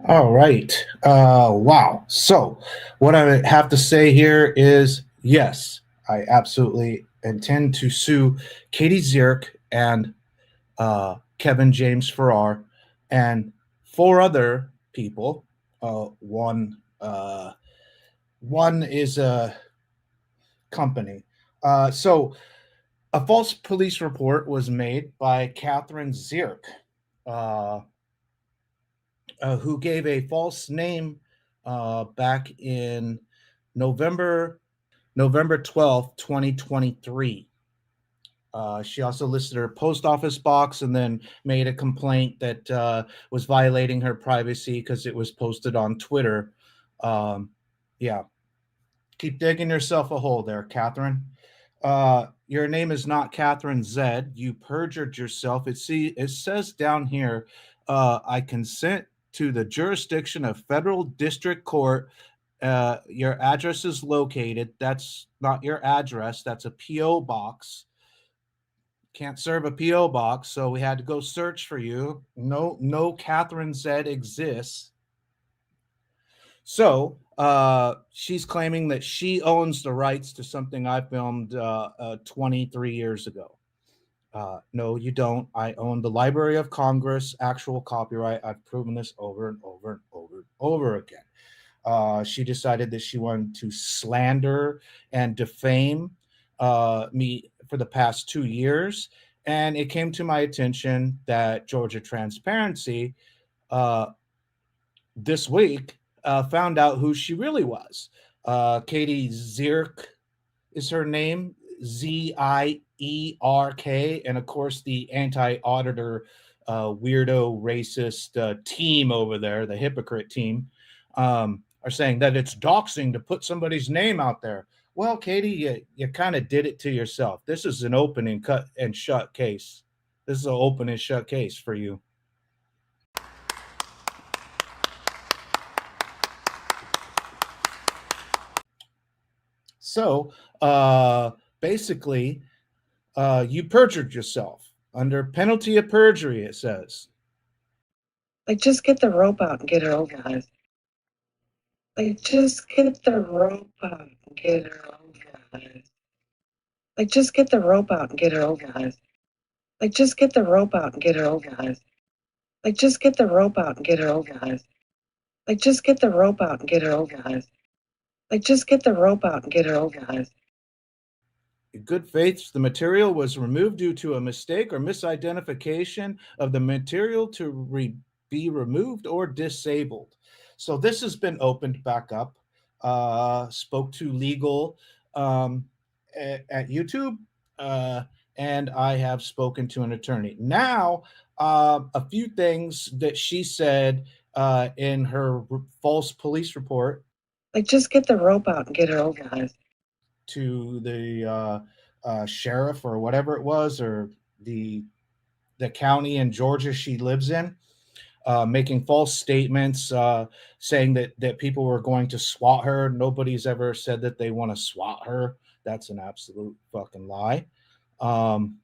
All right. Wow. So, what I have to say here is yes, I absolutely intend to sue Katie Zierk and Kevin James Farrar and four other people. One is a company. So, a false police report was made by Catherine Zierk, uh, who gave a false name back in November November 12th, 2023. She also listed her post office box and then made a complaint that was violating her privacy because it was posted on Twitter. Yeah, keep digging yourself a hole there, Catherine. Your name is not Catherine Zed. You perjured yourself. It says down here, I consent to the jurisdiction of federal district court. Your address is located. That's not your address. That's a PO box. Can't serve a PO box, so we had to go search for you. No Catherine Zed exists. So she's claiming that she owns the rights to something I filmed 23 years ago. No, you don't. I own the Library of Congress, actual copyright. I've proven this over and over and over and over again. She decided that she wanted to slander and defame me for the past 2 years. And it came to my attention that Georgia Transparency uh, this week found out who she really was. Katie Zierk is her name, Zierk. And of course, the anti auditor, weirdo, racist team over there, the hypocrite team, are saying that it's doxing to put somebody's name out there. Well, Katie, you kind of did it to yourself. This is an open and cut and shut case. This is an open and shut case for you. So basically, you perjured yourself under penalty of perjury, it says. Like, just get the rope out and get it over with. Like, just get the rope out and get it over with. Like, just get the rope out and get it over with. Like, just get the rope out and get it over with. Like, just get the rope out and get it over with. Like, just get the rope out and get it over with. Like, just get the rope out and get it over with. In good faith, the material was removed due to a mistake or misidentification of the material to be removed or disabled. So this has been opened back up. Spoke to legal at YouTube, uh, and I have spoken to an attorney. Now, a few things that she said in her false police report Like, just get the rope out and get it over with. to the sheriff or whatever it was, or the the county in Georgia she lives in, making false statements, saying that people were going to swat her. Nobody's ever said that they want to swat her. That's an absolute fucking lie. Um,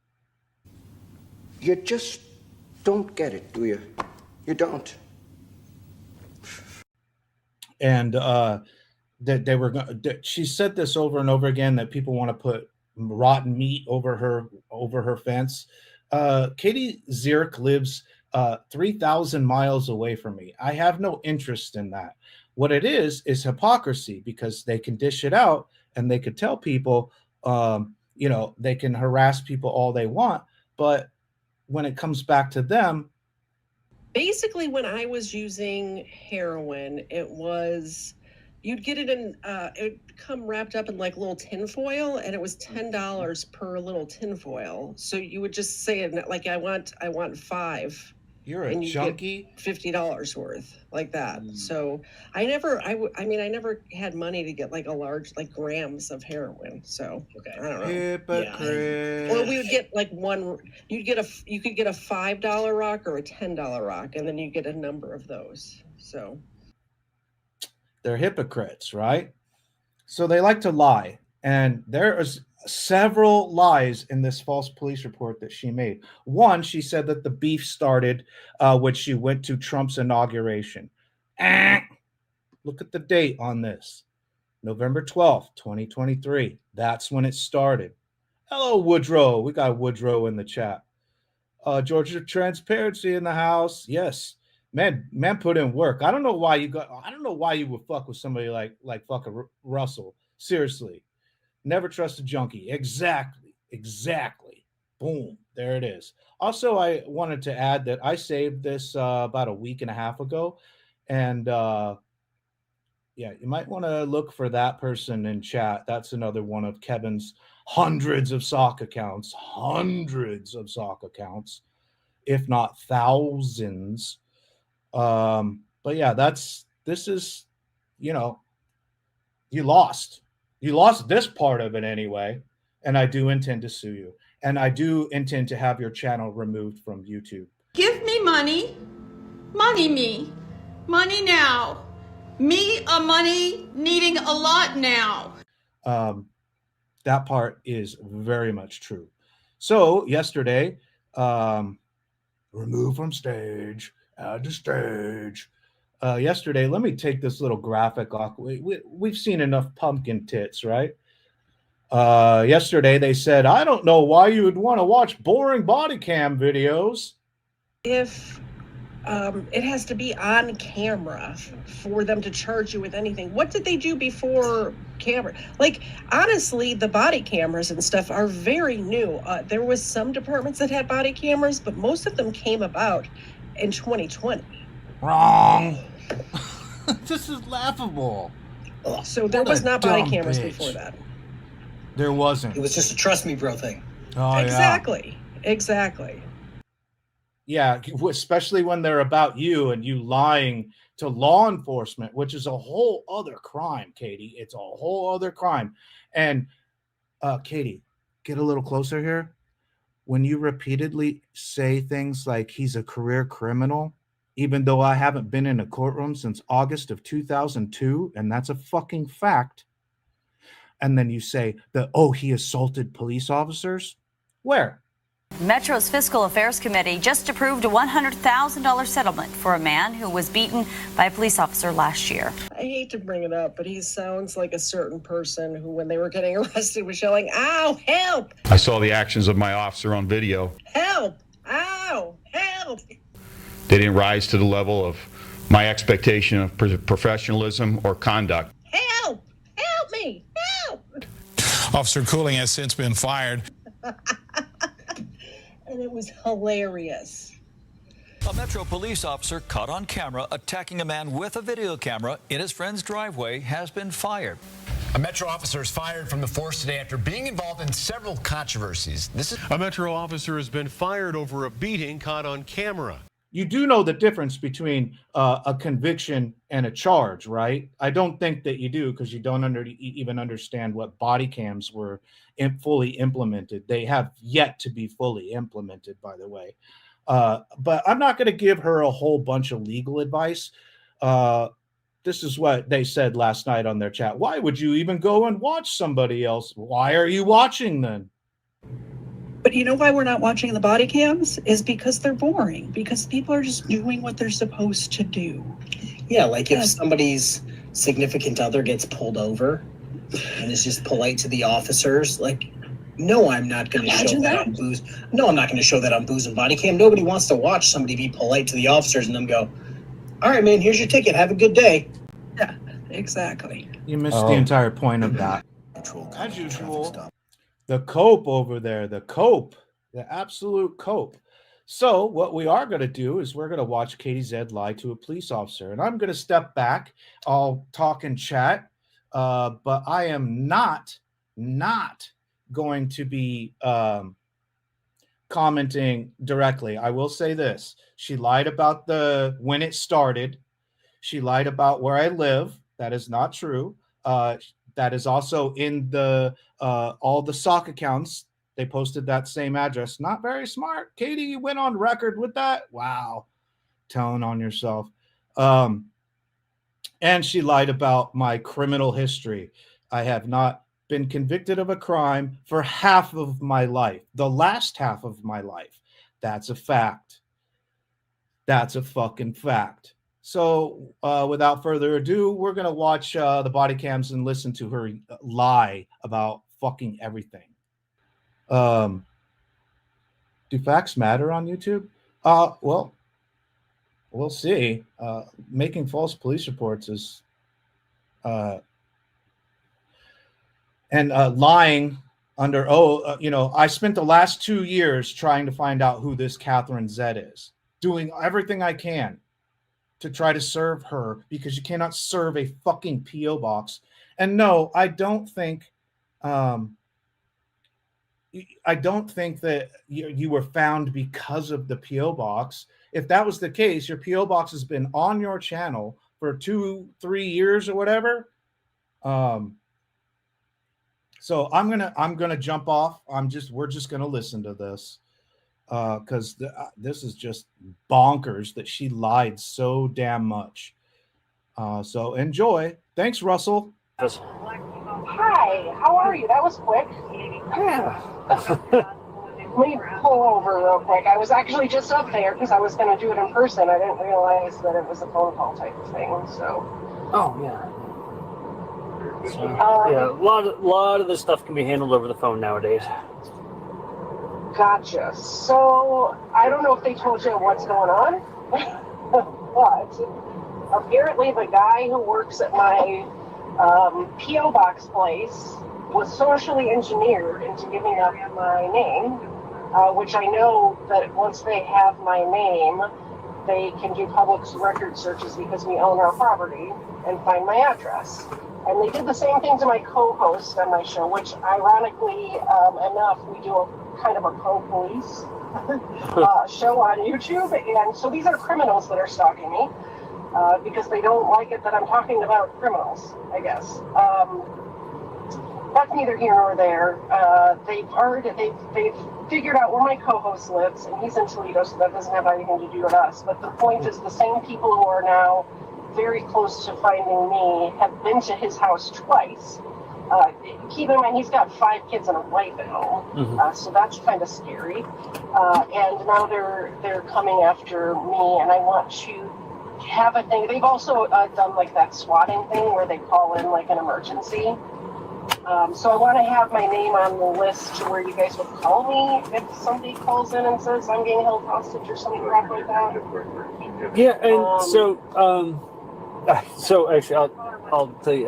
You just don't get it, do you? You don't. and that they were going. She said this over and over again that people want to put rotten meat over her fence. Katie Zierk lives 3,000 miles away from me. I have no interest in that. What it is hypocrisy because they can dish it out and they could tell people, they can harass people all they want, but when it comes back to them, basically when I was using heroin, you'd get it in it'd come wrapped up in like little tinfoil, and it was $10 per little tinfoil. So you would just say it like I want five, you're a and you junkie. get $50 worth like that. So I never had money to get like a large like grams of heroin. So okay. I don't know. Hypocrite. Or we would get like you could get a $5 rock or a $10 rock, and then you get a number of those. So They're hypocrites, right? So they like to lie. And there is several lies in this false police report that she made. One, she said that the beef started when she went to Trump's inauguration. Look at the date on this. November 12th, 2023. That's when it started. Hello, Woodrow. We got Woodrow in the chat. Georgia Transparency in the house. Yes. Man put in work. I don't know why you would fuck with somebody like fucking Russell. Seriously. Never trust a junkie. Exactly. Boom. There it is. Also, I wanted to add that I saved this about a week and a half ago. And yeah, you might want to look for that person in chat. That's another one of Kevin's hundreds of sock accounts, if not thousands. But yeah, this is, you know, you lost this part of it anyway. And I do intend to sue you. And I do intend to have your channel removed from YouTube. Give me money. Money now. Me a money needing a lot now. That part is very much true. So yesterday, remove from stage, add to stage. Yesterday, let me take this little graphic off. We've seen enough pumpkin tits, right? Yesterday they said, I don't know why you would want to watch boring body cam videos. If it has to be on camera for them to charge you with anything. What did they do before camera? Like, honestly, the body cameras and stuff are very new. There was some departments that had body cameras, but most of them came about in 2020. Wrong. This is laughable. So there was not body cameras before that. There wasn't. It was just a trust me bro thing. Oh, Exactly. Yeah, especially when they're about you and you lying to law enforcement, which is a whole other crime, Katie. It's a whole other crime. And Katie, get a little closer here. When you repeatedly say things like he's a career criminal, even though I haven't been in a courtroom since August of 2002, and that's a fucking fact. And then you say that, oh, he assaulted police officers. Where? Metro's Fiscal Affairs Committee just approved a $100,000 settlement for a man who was beaten by a police officer last year. I hate to bring it up, but he sounds like a certain person who, when they were getting arrested, was yelling, ow, help! I saw the actions of my officer on video. Help! Ow! Help! They didn't rise to the level of my expectation of professionalism or conduct. Help! Help me! Help! Officer Cooling has since been fired. And it was hilarious. A Metro police officer caught on camera attacking a man with a video camera in his friend's driveway has been fired. A Metro officer is fired from the force today after being involved in several controversies. A Metro officer has been fired over a beating caught on camera. You do know the difference between a conviction and a charge, right? I don't think that you do, because you don't even understand what body cams were fully implemented. They have yet to be fully implemented, by the way. But I'm not going to give her a whole bunch of legal advice. This is what they said last night on their chat. Why would you even go and watch somebody else? Why are you watching then? But you know why we're not watching the body cams? Is because they're boring. Because people are just doing what they're supposed to do. Yeah, like if somebody's significant other gets pulled over and is just polite to the officers, like, no, I'm not going to show that on booze. No, I'm not going to show that on booze and body cam. Nobody wants to watch somebody be polite to the officers and then go, all right, man, here's your ticket. Have a good day. Yeah, exactly. You missed the entire point of that. As usual. The cope over there, the absolute cope. So what we are going to do is we're going to watch Ktzed lie to a police officer. And I'm going to step back. I'll talk and chat. But I am not going to be commenting directly. I will say this. She lied about when it started. She lied about where I live. That is not true. That is also in all the sock accounts. They posted that same address. Not very smart. Katie, you went on record with that? Wow. Telling on yourself. And she lied about my criminal history. I have not been convicted of a crime for half of my life. The last half of my life. That's a fact. That's a fucking fact. So, without further ado, we're gonna watch the body cams and listen to her lie about fucking everything. Do facts matter on YouTube? Well, we'll see. Making false police reports is and lying under I spent the last 2 years trying to find out who this Ktzed is, doing everything I can to try to serve her, because you cannot serve a fucking PO box. And no, I don't think that you were found because of the PO box. If that was the case, your PO box has been on your channel for 2-3 years or whatever. So I'm gonna jump off. We're just gonna listen to this because this is just bonkers that she lied so damn much. So enjoy. Thanks, Russell. Hi, how are you? That was quick. Yeah. Let me pull over real quick. I was actually just up there because I was going to do it in person. I didn't realize that it was a phone call type of thing. So. Oh yeah. So, yeah, a lot of this stuff can be handled over the phone nowadays. Gotcha. So I don't know if they told you what's going on, but apparently the guy who works at my PO box place was socially engineered into giving up my name, which I know that once they have my name, they can do public record searches because we own our property and find my address. And they did the same thing to my co-host on my show, which ironically enough, we do a kind of a pro-police show on YouTube. And so these are criminals that are stalking me because they don't like it that I'm talking about criminals, I guess. That's neither here nor there. They've figured out where my co-host lives, and he's in Toledo, so that doesn't have anything to do with us. But the point is, the same people who are now very close to finding me have been to his house twice. Keep in mind, he's got 5 kids and a wife at home, so that's kind of scary. And now they're coming after me, and I want to have a thing. They've also done like that swatting thing where they call in like an emergency. So I want to have my name on the list to where you guys would call me if somebody calls in and says I'm being held hostage or something crap like that. Yeah, and so actually, I'll tell you.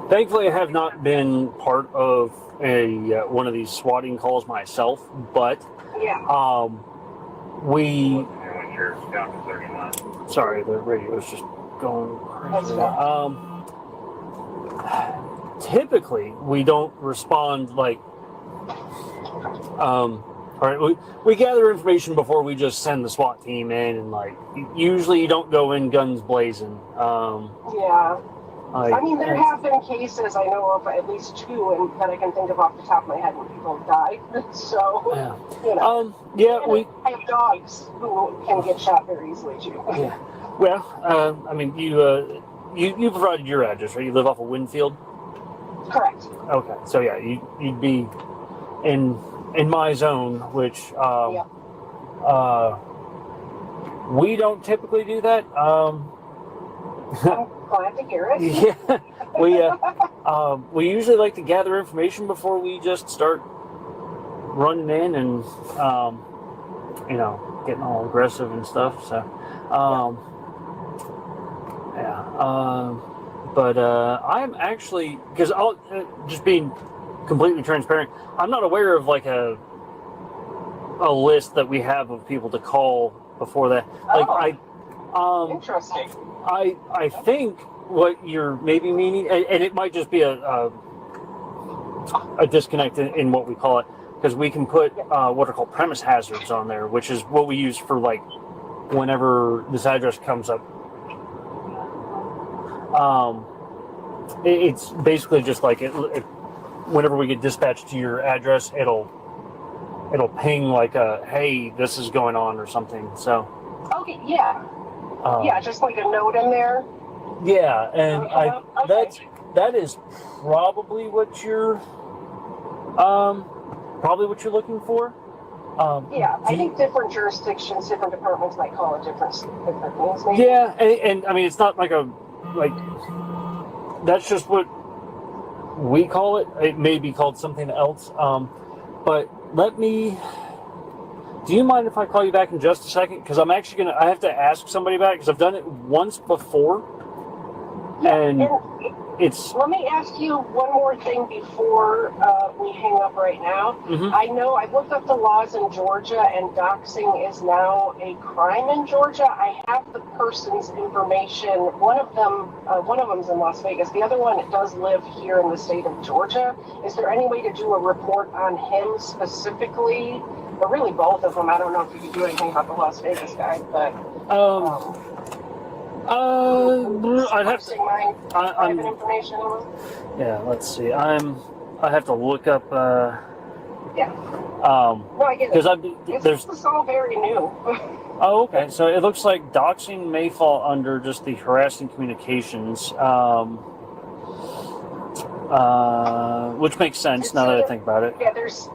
Thankfully, I have not been part of a one of these swatting calls myself, but we. Sorry, the radio is just going crazy. Typically, we don't respond like. All right, we gather information before we just send the SWAT team in, and like usually you don't go in guns blazing. I mean, there have been cases I know of, at least 2, that I can think of off the top of my head, where people have died. So, you know. I have dogs who can get shot very easily too. Yeah. Well, I mean, you provided your address, right? You live off of Winfield. Correct. Okay, so yeah, you'd be in my zone, which we don't typically do that. I'm glad to hear it. Yeah, we usually like to gather information before we just start running in and getting all aggressive and stuff. So, but I'm actually, because I'll just being completely transparent, I'm not aware of like a list that we have of people to call before that. Like interesting. I think what you're maybe meaning, and it might just be a disconnect in what we call it, because we can put what are called premise hazards on there, which is what we use for like whenever this address comes up. It's basically just like whenever we get dispatched to your address, it'll ping like hey, this is going on or something. So. Okay. Yeah. Just like a note in there. Yeah, and that is probably what you're looking for. Yeah, I think different jurisdictions, different departments might call it different things. Maybe. Yeah, and I mean, it's not like that's just what we call it. It may be called something else. But do you mind if I call you back in just a second? Because I'm actually I have to ask somebody back because I've done it once before. And it's. Let me ask you one more thing before we hang up right now. Mm-hmm. I know I've looked up the laws in Georgia, and doxing is now a crime in Georgia. I have the person's information. One of them's in Las Vegas. The other one does live here in the state of Georgia. Is there any way to do a report on him specifically? Or really both of them. I don't know if you can do anything about the Las Vegas guy, but. I'd have to. Private information. Yeah, let's see. I have to look up. Yeah. No, I get it. This is all very new. Oh, okay. So it looks like doxing may fall under just the harassing communications, which makes sense now that I think about it. Yeah, there's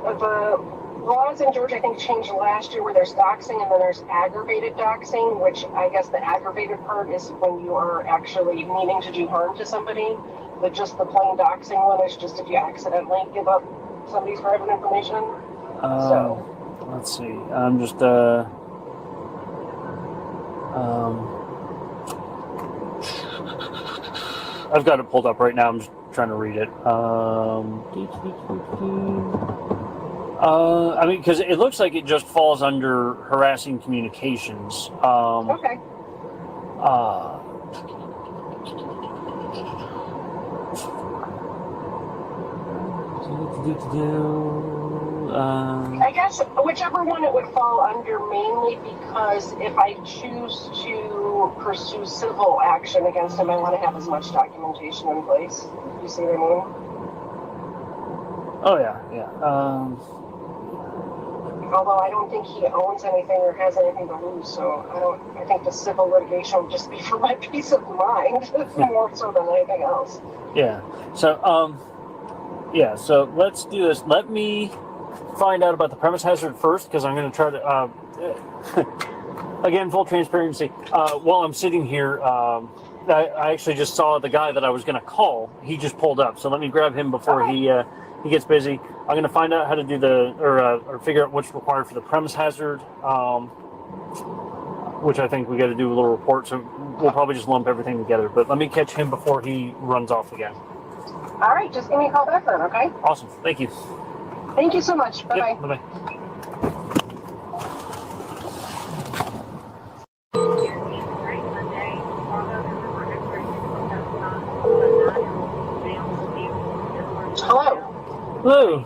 the laws in Georgia, I think, changed last year where there's doxing and then there's aggravated doxing, which I guess the aggravated part is when you are actually meaning to do harm to somebody. But just the plain doxing one is just if you accidentally give up somebody's private information. Let's see. I'm just I've got it pulled up right now. I'm just trying to read it. I mean, because it looks like it just falls under harassing communications. Okay. I guess whichever one it would fall under, mainly because if I choose to pursue civil action against him, I want to have as much documentation in place. You see what I mean? Oh yeah. Although I don't think he owns anything or has anything to lose, so I think the civil litigation would just be for my peace of mind more so than anything else. Yeah. So so let's do this. Let me find out about the premise hazard first, because I'm going to try to again, full transparency. While I'm sitting here, I actually just saw the guy that I was going to call. He just pulled up, so let me grab him before he gets busy. I'm going to find out how to do or figure out what's required for the premise hazard, which I think we got to do a little report. So we'll probably just lump everything together. But let me catch him before he runs off again. All right, just give me a call back then, okay? Awesome. Thank you. Thank you so much. Bye-bye. Yep, bye-bye. Hello.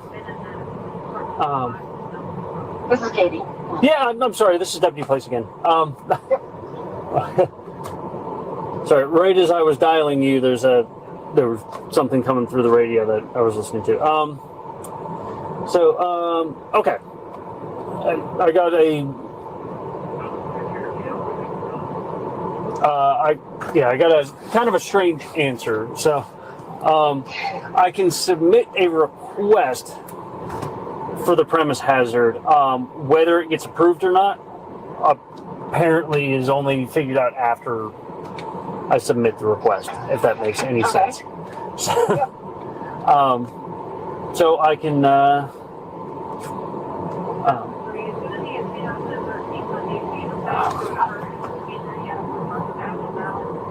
This is Katie. Yeah, I'm sorry. This is Deputy Place again. Sorry. Right as I was dialing you, there was something coming through the radio that I was listening to. Okay. I got I got a kind of a strange answer. So. I can submit a request for the premise hazard. Whether it gets approved or not, apparently is only figured out after I submit the request, if that makes any sense. So I can.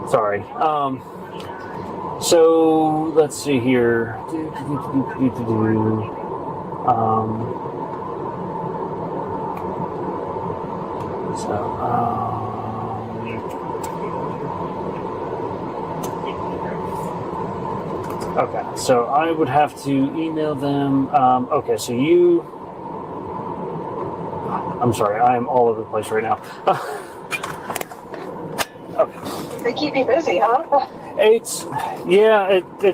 Sorry. So let's see here. Okay, so I would have to email them. Okay, so I'm sorry, I am all over the place right now. Okay. They keep you busy, huh? It's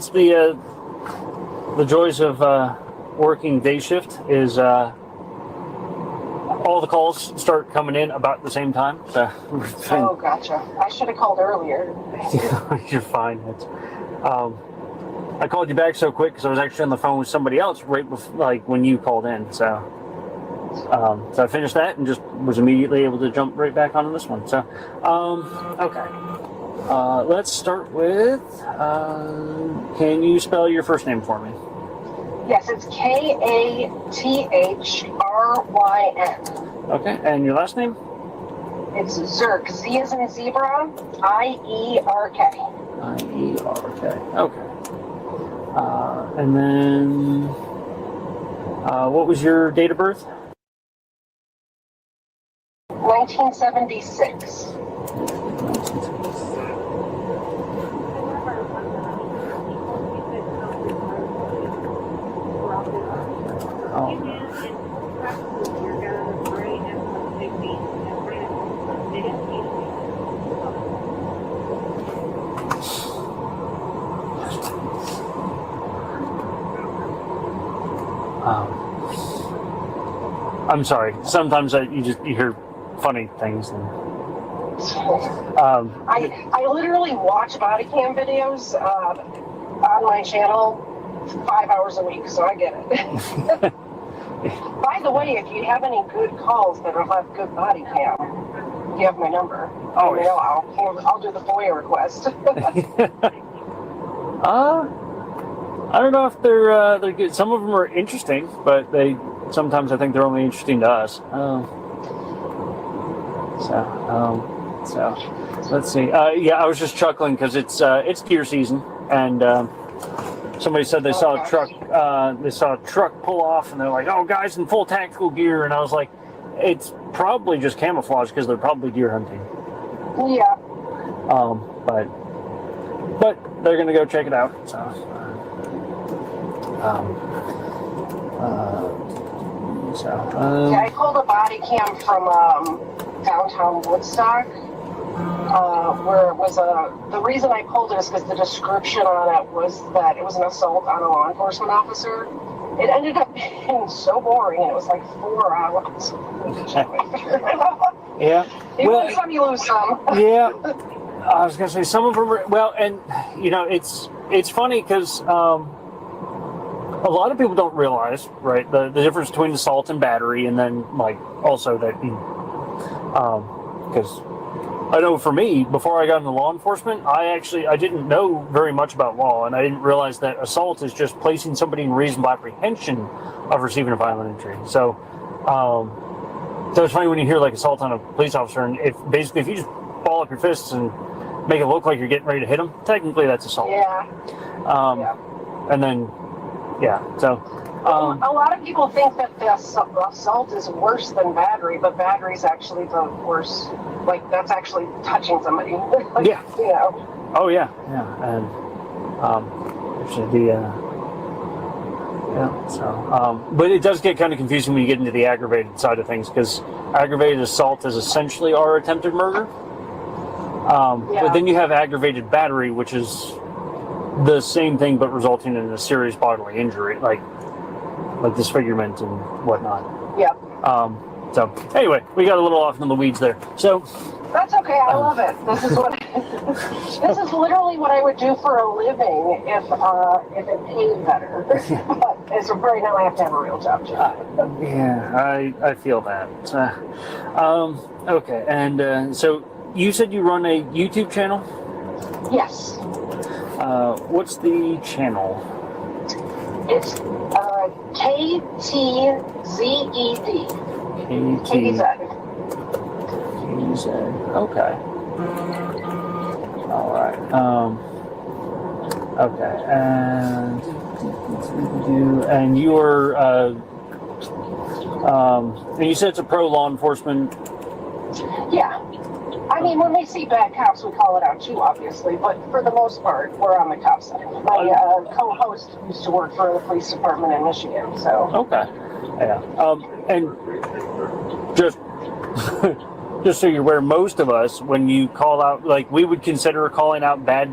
the joys of working day shift is all the calls start coming in about the same time. So oh, gotcha. I should have called earlier. You're fine. I called you back so quick because I was actually on the phone with somebody else right before, like when you called in. So So I finished that and just was immediately able to jump right back onto this one. So, okay. Let's start with, can you spell your first name for me? Yes, it's Kathryn. Okay, and your last name? It's Zierk. Z as in zebra, I-E-R-K. I-E-R-K. Okay. And then, what was your date of birth? 1976. I'm sorry. Sometimes you hear funny things. And, I literally watch body cam videos on my channel 5 hours a week, so I get it. By the way, if you have any good calls that will have good body cam, you have my number. Oh, yeah. I'll do the FOIA request. I don't know if they're good. Some of them are interesting, but sometimes I think they're only interesting to us. So let's see. Yeah, I was just chuckling because it's deer season, and somebody said they saw a truck. They saw a truck pull off, and they're like, "Oh, guys in full tactical gear," and I was like, "It's probably just camouflage because they're probably deer hunting." Yeah. But they're gonna go check it out. So. Yeah, I pulled a body cam from downtown Woodstock, where it was the reason I pulled it is because the description on it was that it was an assault on a law enforcement officer. It ended up being so boring, and it was like 4 hours. Yeah. You win some, you lose some. Yeah. I was gonna say some of them are, well, and it's funny because a lot of people don't realize, right, the difference between assault and battery, and then also that because I know for me, before I got into law enforcement, I didn't know very much about law, and I didn't realize that assault is just placing somebody in reasonable apprehension of receiving a violent injury. So it's funny when you hear assault on a police officer, and if you just ball up your fists and make it look like you're getting ready to hit them, technically that's assault. Yeah. And then, yeah, so. A lot of people think that the assault is worse than battery, but battery is actually the worst. That's actually touching somebody. Yeah. You know. Oh, yeah, and it should be, but it does get kind of confusing when you get into the aggravated side of things, because aggravated assault is essentially our attempted murder. But then you have aggravated battery, which is the same thing but resulting in a serious bodily injury, like disfigurement and whatnot. Yeah. So anyway, we got a little off in the weeds there. So that's okay. I love it. This is this is literally what I would do for a living if it paid better. But as of right now, I have to have a real job. Yeah, I feel that. Okay, and so you said you run a YouTube channel? Yes. What's the channel? It's Ktzed. Ktzed. Okay. All right. Okay. And you were and you said it's a pro law enforcement. Yeah. I mean, when they see bad cops, we call it out too, obviously. But for the most part, we're on the cop side. My co-host used to work for the police department in Michigan, so. Okay. Yeah. And just so you're aware, most of us, when you call out, we would consider calling out bad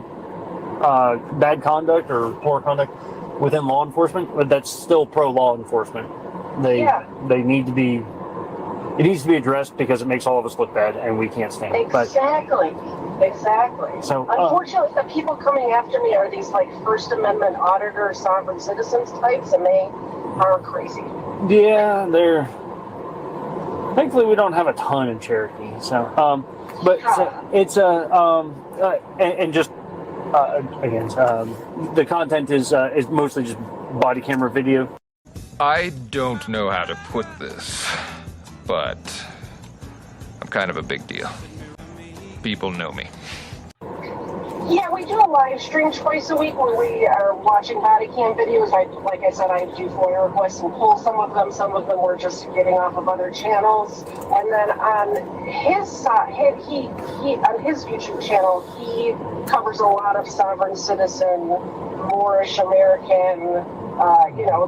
conduct or poor conduct within law enforcement, but that's still pro law enforcement. They need to be. It needs to be addressed because it makes all of us look bad, and we can't stand it. Exactly. So, unfortunately, the people coming after me are these First Amendment auditor, sovereign citizens types, and they are crazy. Yeah, they're Thankfully, we don't have a ton in Cherokee. So, but so it's and just again, the content is mostly just body camera video. I don't know how to put this, but I'm kind of a big deal. People know me. Yeah, we do a live stream twice a week where we are watching body cam videos. Like I said, I do FOIA requests and pull some of them. Some of them we're just getting off of other channels. And then on his side, he on his YouTube channel, he covers a lot of sovereign citizen, Moorish American,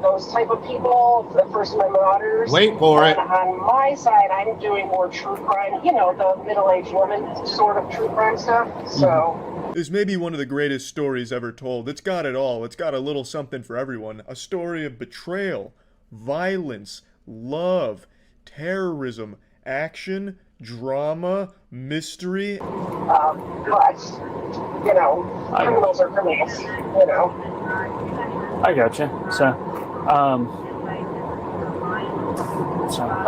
those type of people, the First Amendment auditors. Wait for it. On my side, I'm doing more true crime, the middle-aged woman sort of true crime stuff. So. This may be one of the greatest stories ever told. It's got it all. It's got a little something for everyone. A story of betrayal, violence, love, terrorism, action, drama, mystery. But, criminals are criminals, I gotcha. So,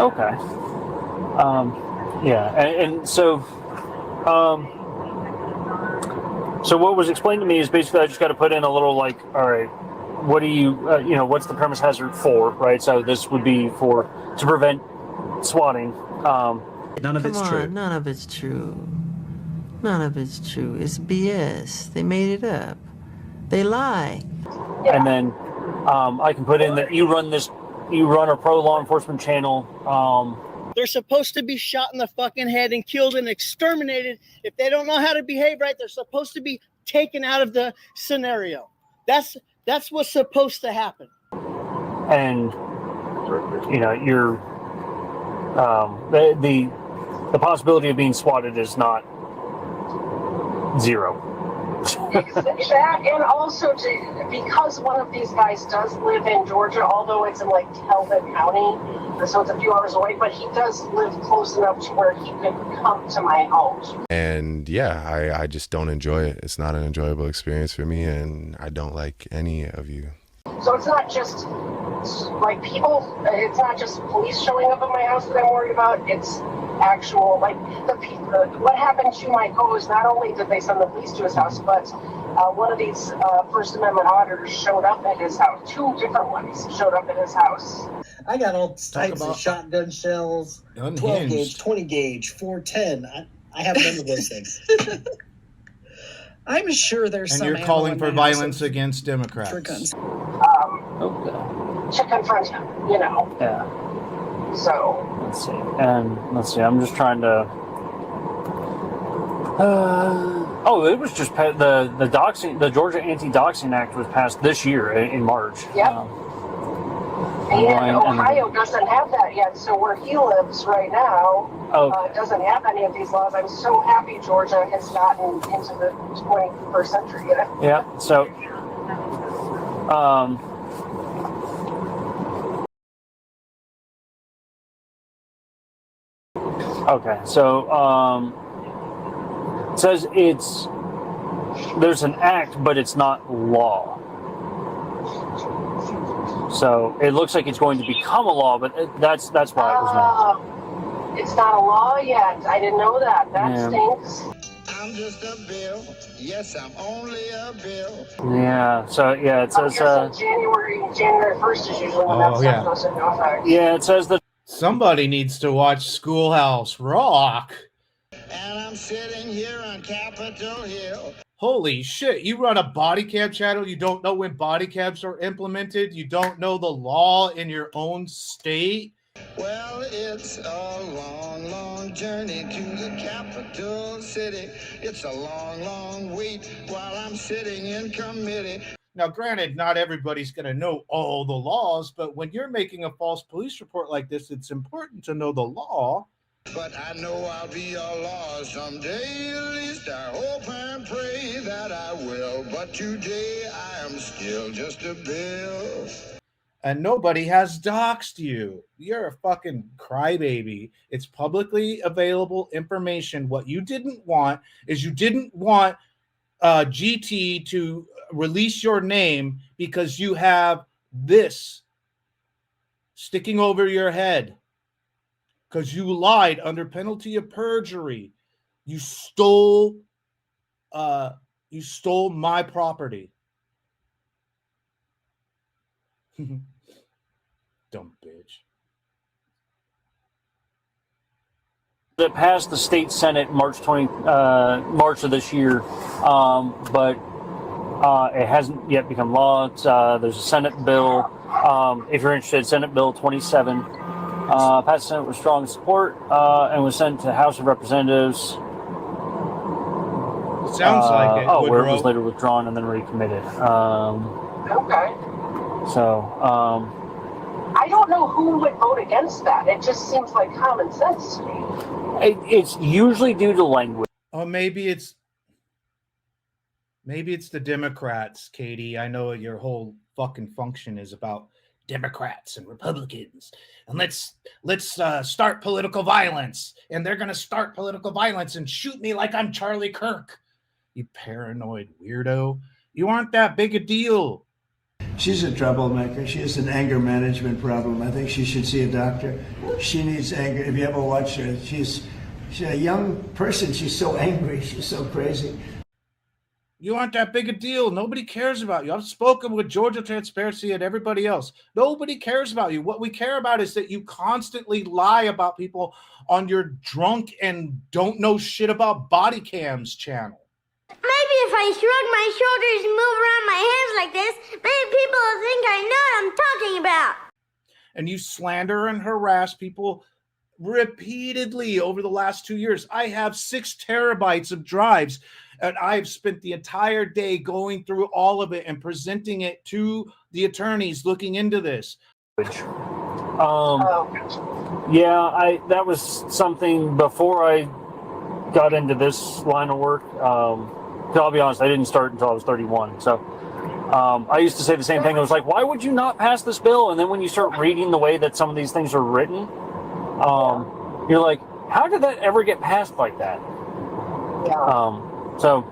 okay. Yeah, and so, so what was explained to me is basically I just got to put in a little all right, what do you, what's the premise hazard for, right? So this would be to prevent swatting. None of it's true. None of it's true. None of it's true. It's BS. They made it up. They lie. And then I can put in that you run a pro law enforcement channel. They're supposed to be shot in the fucking head and killed and exterminated. If they don't know how to behave right, they're supposed to be taken out of the scenario. That's what's supposed to happen. And you're the possibility of being swatted is not zero. That, and also because one of these guys does live in Georgia, although it's in Talbot County, so it's a few hours away, but he does live close enough to where he can come to my house. And yeah, I just don't enjoy it. It's not an enjoyable experience for me, and I don't like any of you. So it's not just people, it's not just police showing up at my house that I'm worried about, it's actual, the people. What happened to my co-host, not only did they send the police to his house, but one of these First Amendment auditors showed up at his house. 2 different ones showed up at his house. I got all types of shotgun shells, Unhinged. 12 gauge, 20 gauge, 410. I have none of those things. I'm sure there's And some. you're ammo calling in for my house violence of against Democrats. trick guns. To confront him, Yeah. So. Let's see. I'm just trying to. It was just the doxing. The Georgia Anti-Doxing Act was passed this year in March. Yep. And Ohio doesn't have that yet, so where he lives right now doesn't have any of these laws. I'm so happy Georgia has gotten into the 21st century yet. Yeah. So. Okay, so it says there's an act, but it's not law. So it looks like it's going to become a law, but that's why it was not. It's not a law yet. I didn't know that. That stinks. I'm just a bill. Yes, I'm only a bill. Yeah. So yeah, it says January 1st is usually when that stuff goes into effect. Yeah, it says that. Somebody needs to watch Schoolhouse Rock. And I'm sitting here on Capitol Hill. Holy shit, you run a body cam channel, you don't know when body cams are implemented, you don't know the law in your own state? Well, it's a long, long journey to the capital city. It's a long, long wait while I'm sitting in committee. Now, granted, not everybody's going to know all the laws, but when you're making a false police report like this, it's important to know the law. But I know I'll be a law someday, at least I hope and pray that I will. But today I am still just a bill. And nobody has doxed you. You're a fucking crybaby. It's publicly available information. What you didn't want is you didn't want GT to release your name because you have this sticking over your head. because you lied under penalty of perjury. You stole my property. Dumb bitch. It passed the state senate March of this year, but it hasn't yet become law. There's a Senate bill. If you're interested, Senate Bill 27 passed the Senate with strong support and was sent to House of Representatives. Sounds like it. Where it was later withdrawn and then recommitted. Okay. So. I don't know who would vote against that. It just seems like common sense to me. It's usually due to language. Oh, maybe it's the Democrats, Katie. I know your whole fucking function is about Democrats and Republicans, and let's start political violence, and they're gonna start political violence and shoot me like I'm Charlie Kirk. You paranoid weirdo! You aren't that big a deal. She's a troublemaker. She has an anger management problem. I think she should see a doctor. She needs anger. If you ever watch her, she's a young person. She's so angry. She's so crazy. You aren't that big a deal. Nobody cares about you. I've spoken with Georgia Transparency and everybody else. Nobody cares about you. What we care about is that you constantly lie about people on your drunk and don't know shit about body cams channel. Maybe if I shrug my shoulders and move around my hands like this, maybe people will think I know what I'm talking about. And you slander and harass people repeatedly over the last 2 years. I have 6 terabytes of drives, and I've spent the entire day going through all of it and presenting it to the attorneys looking into this. Yeah, that was something before I got into this line of work. I'll be honest, I didn't start until I was 31. So I used to say the same thing. I was like, why would you not pass this bill? And then when you start reading the way that some of these things are written, you're like, how did that ever get passed like that? Yeah. Well,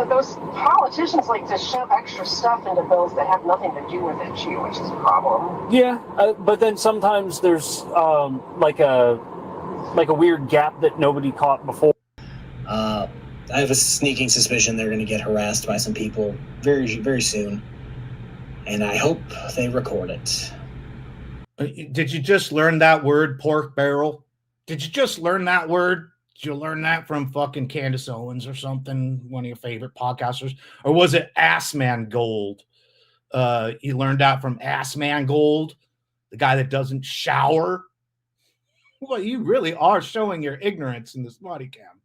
those politicians like to shove extra stuff into bills that have nothing to do with it too, which is a problem. Yeah, but then sometimes there's like a weird gap that nobody caught before. I have a sneaking suspicion they're going to get harassed by some people very, very soon, and I hope they record it. Did you just learn that word, pork barrel? Did you just learn that word? Did you learn that from fucking Candace Owens or something, one of your favorite podcasters? Or was it Assman Gold? You learned that from Assman Gold, the guy that doesn't shower? Well, you really are showing your ignorance in this body cam.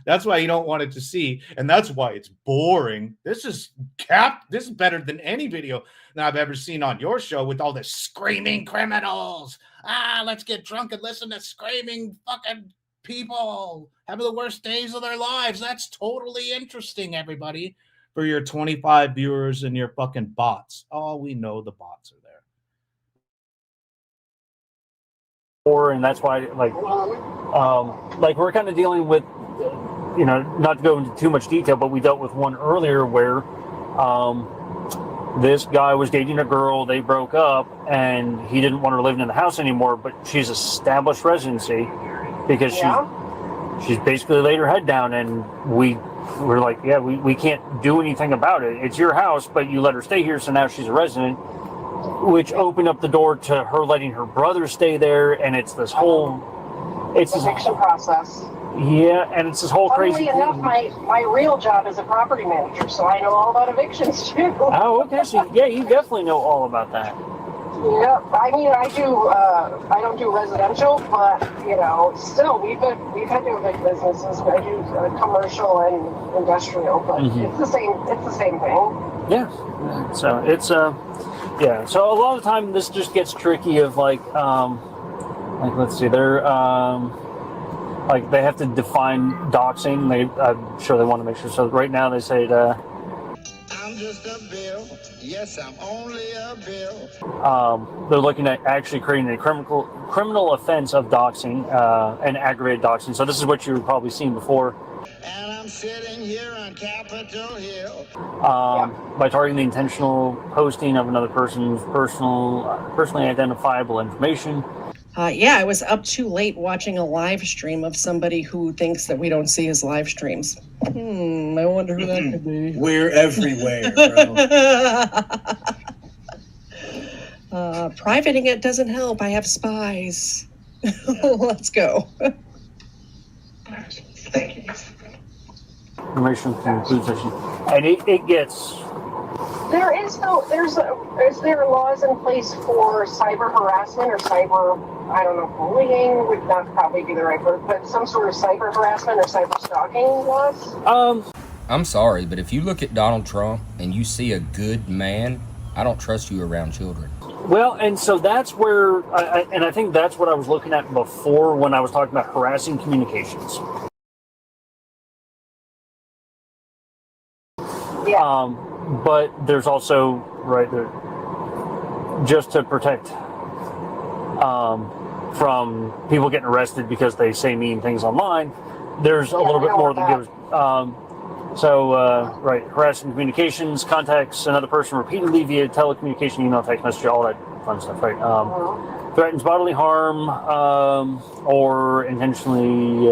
That's why you don't want it to see, and that's why it's boring. This is better than any video that I've ever seen on your show with all the screaming criminals. Let's get drunk and listen to screaming fucking people having the worst days of their lives. That's totally interesting, everybody. For your 25 viewers and your fucking bots. Oh, we know the bots are there. And that's why, we're kind of dealing with, not to go into too much detail, but we dealt with one earlier where this guy was dating a girl, they broke up, and he didn't want her living in the house anymore, but she's established residency because she's basically laid her head down, and we're like, we can't do anything about it. It's your house, but you let her stay here, so now she's a resident, which opened up the door to her letting her brother stay there, and it's this whole eviction process. Yeah, and it's this whole crazy thing. Enough, my real job is a property manager, so I know all about evictions too. Oh, okay. So yeah, you definitely know all about that. Yeah, I mean, I don't do residential, but still, we've had to evict businesses. I do commercial and industrial, but it's the same thing. Yeah. So it's yeah. So a lot of the time, this just gets tricky. Of let's see, they're they have to define doxing. I'm sure they want to make sure. So right now they say I'm just a bill. Yes, I'm only a bill. They're looking at actually creating a criminal offense of doxing and aggravated doxing. So this is what you've probably seen before. And I'm sitting here on Capitol Hill. By targeting the intentional posting of another person's personally identifiable information. Yeah, I was up too late watching a live stream of somebody who thinks that we don't see his live streams. I wonder who that could be. We're everywhere, bro. Privating it doesn't help. I have spies. Let's go. Thank you. Information from the police station. And it gets... Is there laws in place for cyber harassment or cyber, I don't know, bullying would not probably be the right word, but some sort of cyber harassment or cyber stalking laws? I'm sorry, but if you look at Donald Trump and you see a good man, I don't trust you around children. Well, and so that's where, I think that's what I was looking at before when I was talking about harassing communications. Yeah. But there's also, right, there, just to protect from people getting arrested because they say mean things online, there's a little bit more that goes. Right, harassing communications, contacts another person repeatedly via telecommunication, email, text message, all that fun stuff, right? Threatens bodily harm or intentionally.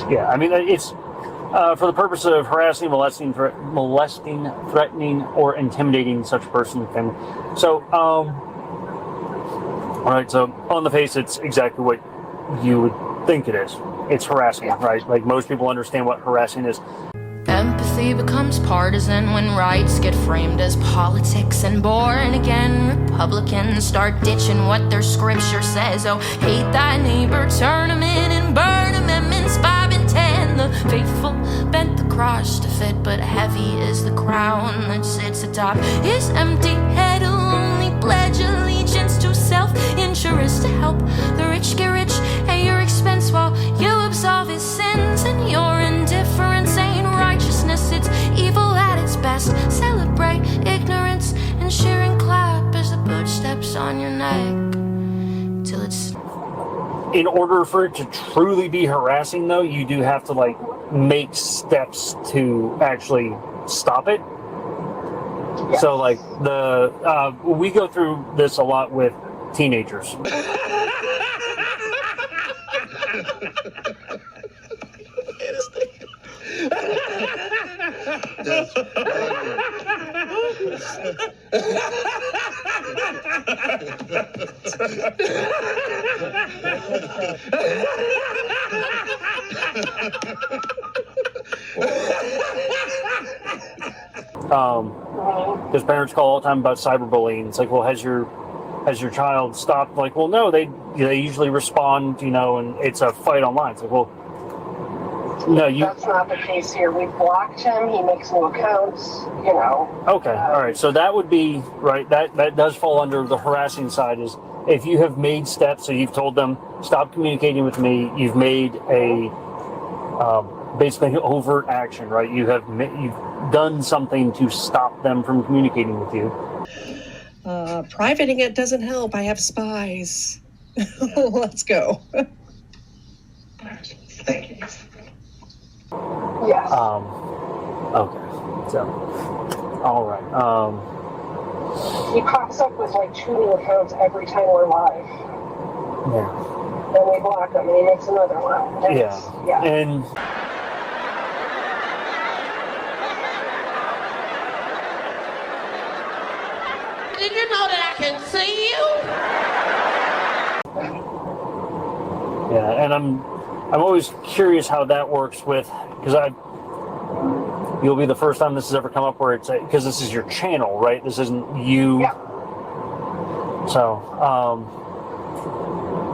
Yeah, I mean, it's for the purpose of harassing, molesting, threatening, or intimidating such a person. So, right, so on the face, it's exactly what you would think it is. It's harassing, right? Like most people understand what harassing is. Empathy becomes partisan when rights get framed as politics, and born again Republicans start ditching what their scripture says. Oh, hate thy neighbor, turn him in and burn amendments 5 and 10. The faithful bent the cross to fit, but heavy is the crown that sits atop his empty head. Who only pledge allegiance to self-interest to help the rich get rich at your expense while you absolve his sins, and your indifference ain't righteousness, it's evil at its best. Celebrate ignorance and cheer and clap as the boot steps on your neck till it's... In order for it to truly be harassing, though, you do have to, like, make steps to actually stop it. Yes. So, like, we go through this a lot with teenagers. Because parents call all the time about cyberbullying. It's like, well, has your child stopped? Like, well, no, they usually respond, and it's a fight online. It's like, well, no, that's not the case here. We blocked him. He makes new accounts. Okay, all right. So that would be right. That does fall under the harassing side. Is if you have made steps, so you've told them stop communicating with me. You've made a basically an overt action, right? You've done something to stop them from communicating with you. Privating it doesn't help. I have spies. Let's go. Thank you. Yes. Okay. So, all right. He pops up with like 2 new accounts every time we're live. Yeah. Then we block him, and he makes another one. Yeah. And. Did you know that I can see you? Yeah, and I'm always curious how that works with, because you'll be the first time this has ever come up where it's, because this is your channel, right? This isn't you. Yeah. So,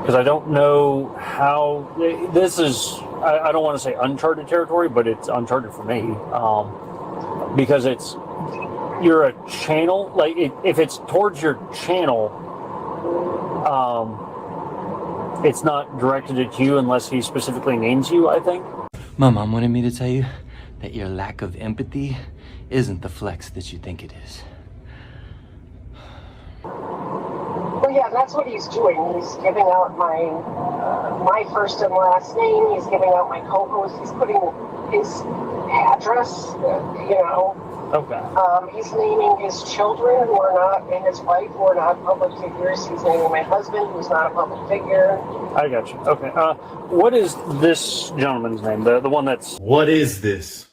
because I don't know how, this is, I don't want to say uncharted territory, but it's uncharted for me, because you're a channel, like if it's towards your channel, it's not directed at you unless he specifically names you, I think. My mom wanted me to tell you that your lack of empathy isn't the flex that you think it is. Well, yeah, that's what he's doing. He's giving out my first and last name. He's giving out my co-host. He's putting his address, you know. Okay. He's naming his children who are not, and his wife who are not public figures. He's naming my husband who's not a public figure. I got you. Okay. What is this gentleman's name? The one that's... What is this?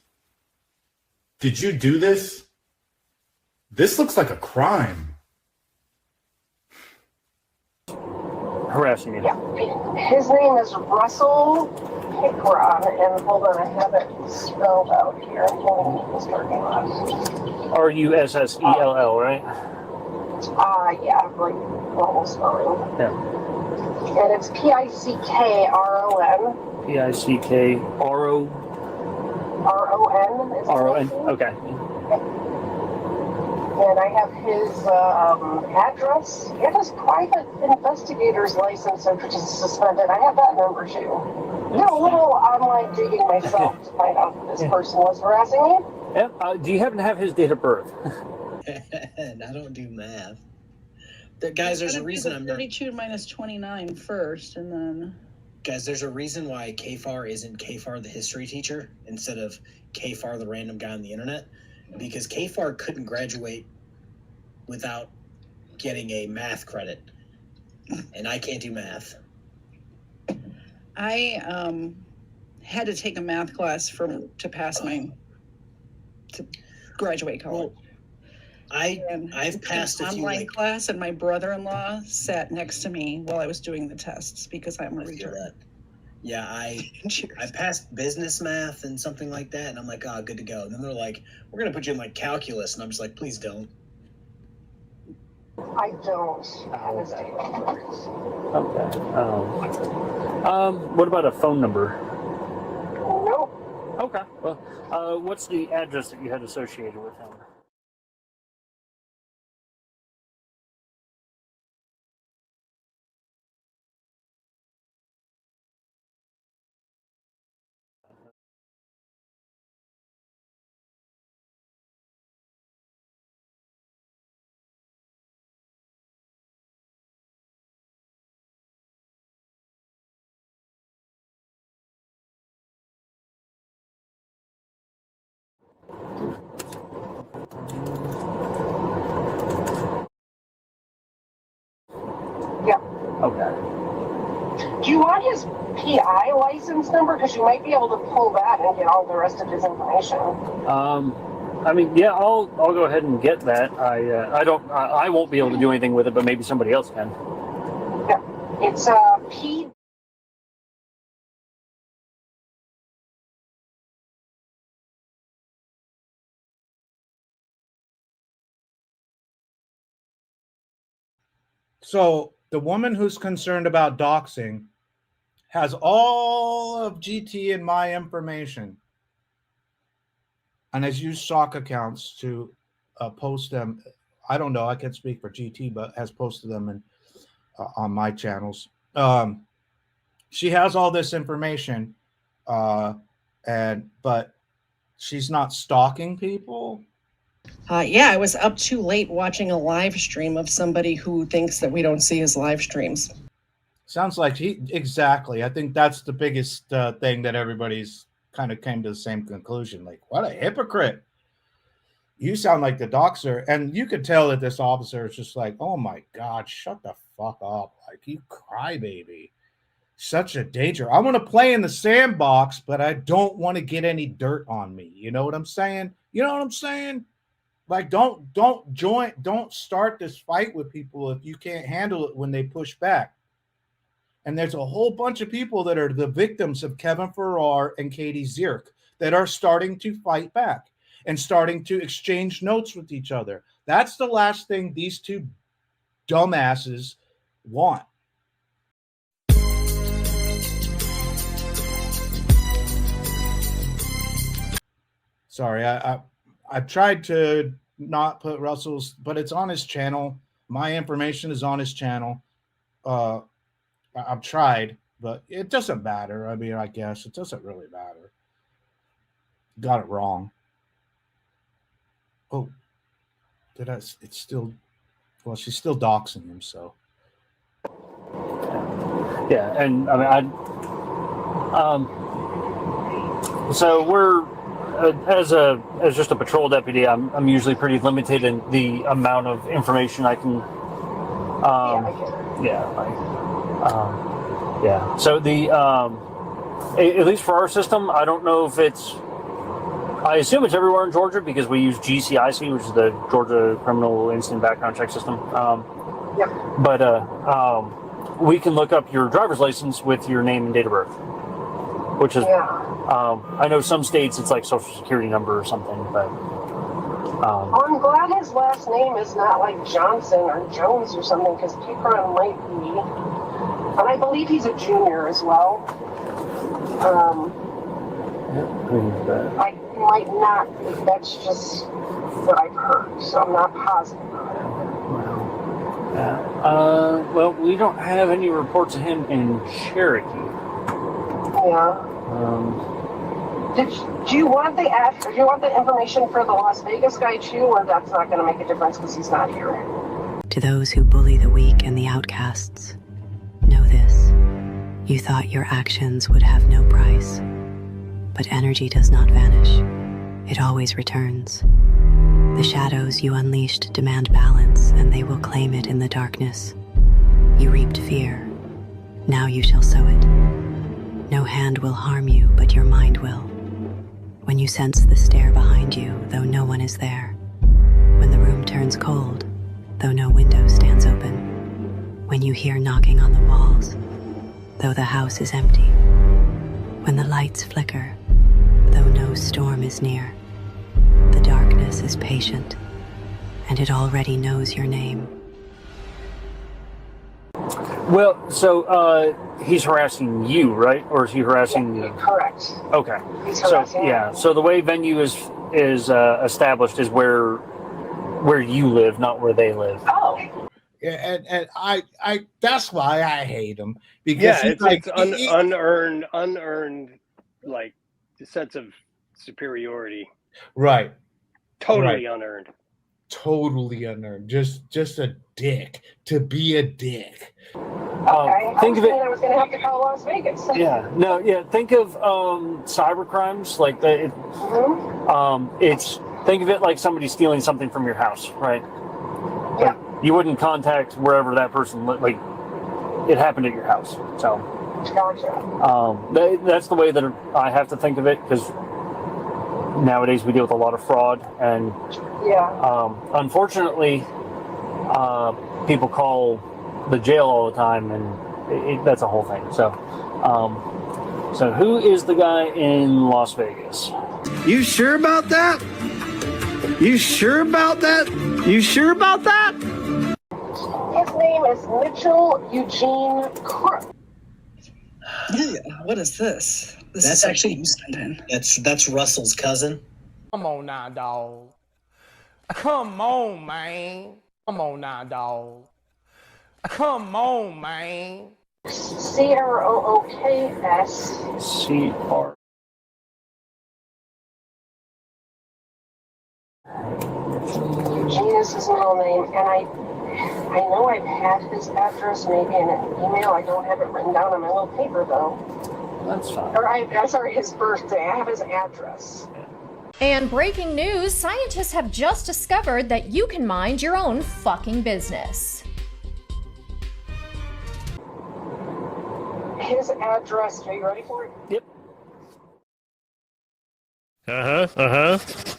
Did you do this? This looks like a crime. Harassing you. Yeah. His name is Russell Pickron, and hold on, I have it spelled out here. I'm going to start Russell, right? Yeah, like normal spelling. Yeah. And it's Pickron. Pickron. RON. RON. Okay. And I have his address and his private investigator's license, which is suspended. I have that number too. Did a little online digging myself to find out that this person was harassing me. Yeah. Do you happen to have his date of birth? And I don't do math. Guys, there's a reason I'm not... 32 minus 29 first, and then... Guys, there's a reason why Kfarr isn't Kfarr the history teacher instead of Kfarr the random guy on the internet. Because Kfarr couldn't graduate without getting a math credit. And I can't do math. I had to take a math class to pass to graduate college. Well, I've passed a few online class, and my brother-in-law sat next to me while I was doing the tests because I'm a retard. Yeah, I passed business math and something like that, and I'm like, good to go. And then they're like, we're gonna put you in like calculus, and I'm just like, please don't. I don't have his date of birth. Okay. What about a phone number? Nope. Okay. Well, what's the address that you had associated with him? Yeah. Okay. Do you want his PI license number? Because you might be able to pull that and get all the rest of his information. I mean, yeah, I'll go ahead and get that. I won't be able to do anything with it, but maybe somebody else can. Yeah. It's P. So the woman who's concerned about doxing has all of GT and my information and has used sock accounts to post them. I don't know. I can't speak for GT, but has posted them on my channels. She has all this information, but she's not stalking people. Yeah, I was up too late watching a live stream of somebody who thinks that we don't see his live streams. Sounds like exactly. I think that's the biggest thing that everybody's kind of came to the same conclusion. Like, what a hypocrite. You sound like the doxer. And you could tell that this officer is just like, oh my God, shut the fuck up. Like, you crybaby. Such a danger. I want to play in the sandbox, but I don't want to get any dirt on me. You know what I'm saying? You know what I'm saying? Like, don't start this fight with people if you can't handle it when they push back. And there's a whole bunch of people that are the victims of Kevin Farrar and Katie Zierk that are starting to fight back and starting to exchange notes with each other. That's the last thing these two dumbasses want. Sorry, I tried to not put Russell's, but it's on his channel. My information is on his channel. I've tried, but it doesn't matter. I mean, I guess it doesn't really matter. Got it wrong. Oh, it's still, well, she's still doxing him, so. Yeah, and I mean, so we're as just a patrol deputy, I'm usually pretty limited in the amount of information I can. So the at least for our system, I don't know if it's. I assume it's everywhere in Georgia because we use GCIC, which is the Georgia Criminal Instant Background Check System. But we can look up your driver's license with your name and date of birth, which is. I know some states it's like social security number or something, but. I'm glad his last name is not like Johnson or Jones or something, because Kfarr might be. And I believe he's a junior as well. I might not be. That's just what I've heard, so I'm not positive. Well, we don't have any reports of him in Cherokee. Yeah. Do you want the information for the Las Vegas guy too, or that's not going to make a difference because he's not here? To those who bully the weak and the outcasts, know this. You thought your actions would have no price. But energy does not vanish. It always returns. The shadows you unleashed demand balance, and they will claim it in the darkness. You reaped fear. Now you shall sow it. No hand will harm you, but your mind will. When you sense the stare behind you, though no one is there. When the room turns cold, though no window stands open. When you hear knocking on the walls, though the house is empty. When the lights flicker, though no storm is near. The darkness is patient, and it already knows your name. Well, so he's harassing you, right? Or is he harassing you? Correct. Okay. He's harassing you. So the way venue is established is where you live, not where they live. Oh. Yeah, and I that's why I hate him, because it's unearned like the sense of superiority. Right. Totally unearned. Totally unearned. Just a dick to be a dick. Think of it. I was going to have to call Las Vegas. Think of cyber crimes like that. It's think of it like somebody stealing something from your house, right? Yeah. You wouldn't contact wherever that person like it happened at your house. So. Gotcha. That's the way that I have to think of it, because nowadays we deal with a lot of fraud, and unfortunately, people call the jail all the time, and that's a whole thing. So, so who is the guy in Las Vegas? You sure about that? You sure about that? You sure about that? His name is Mitchell Eugene Crook. What is this? That's actually that's Russell's cousin. Come on now, dog. Come on, man. Come on now, dog. Come on, man. CROOKS. CR. Eugene is his middle name, and I know I've had his address maybe in an email. I don't have it written down on my little paper though. That's fine. Or I'm sorry, his birthday. I have his address. And breaking news, scientists have just discovered that you can mind your own fucking business. His address, are you ready for it? Yep.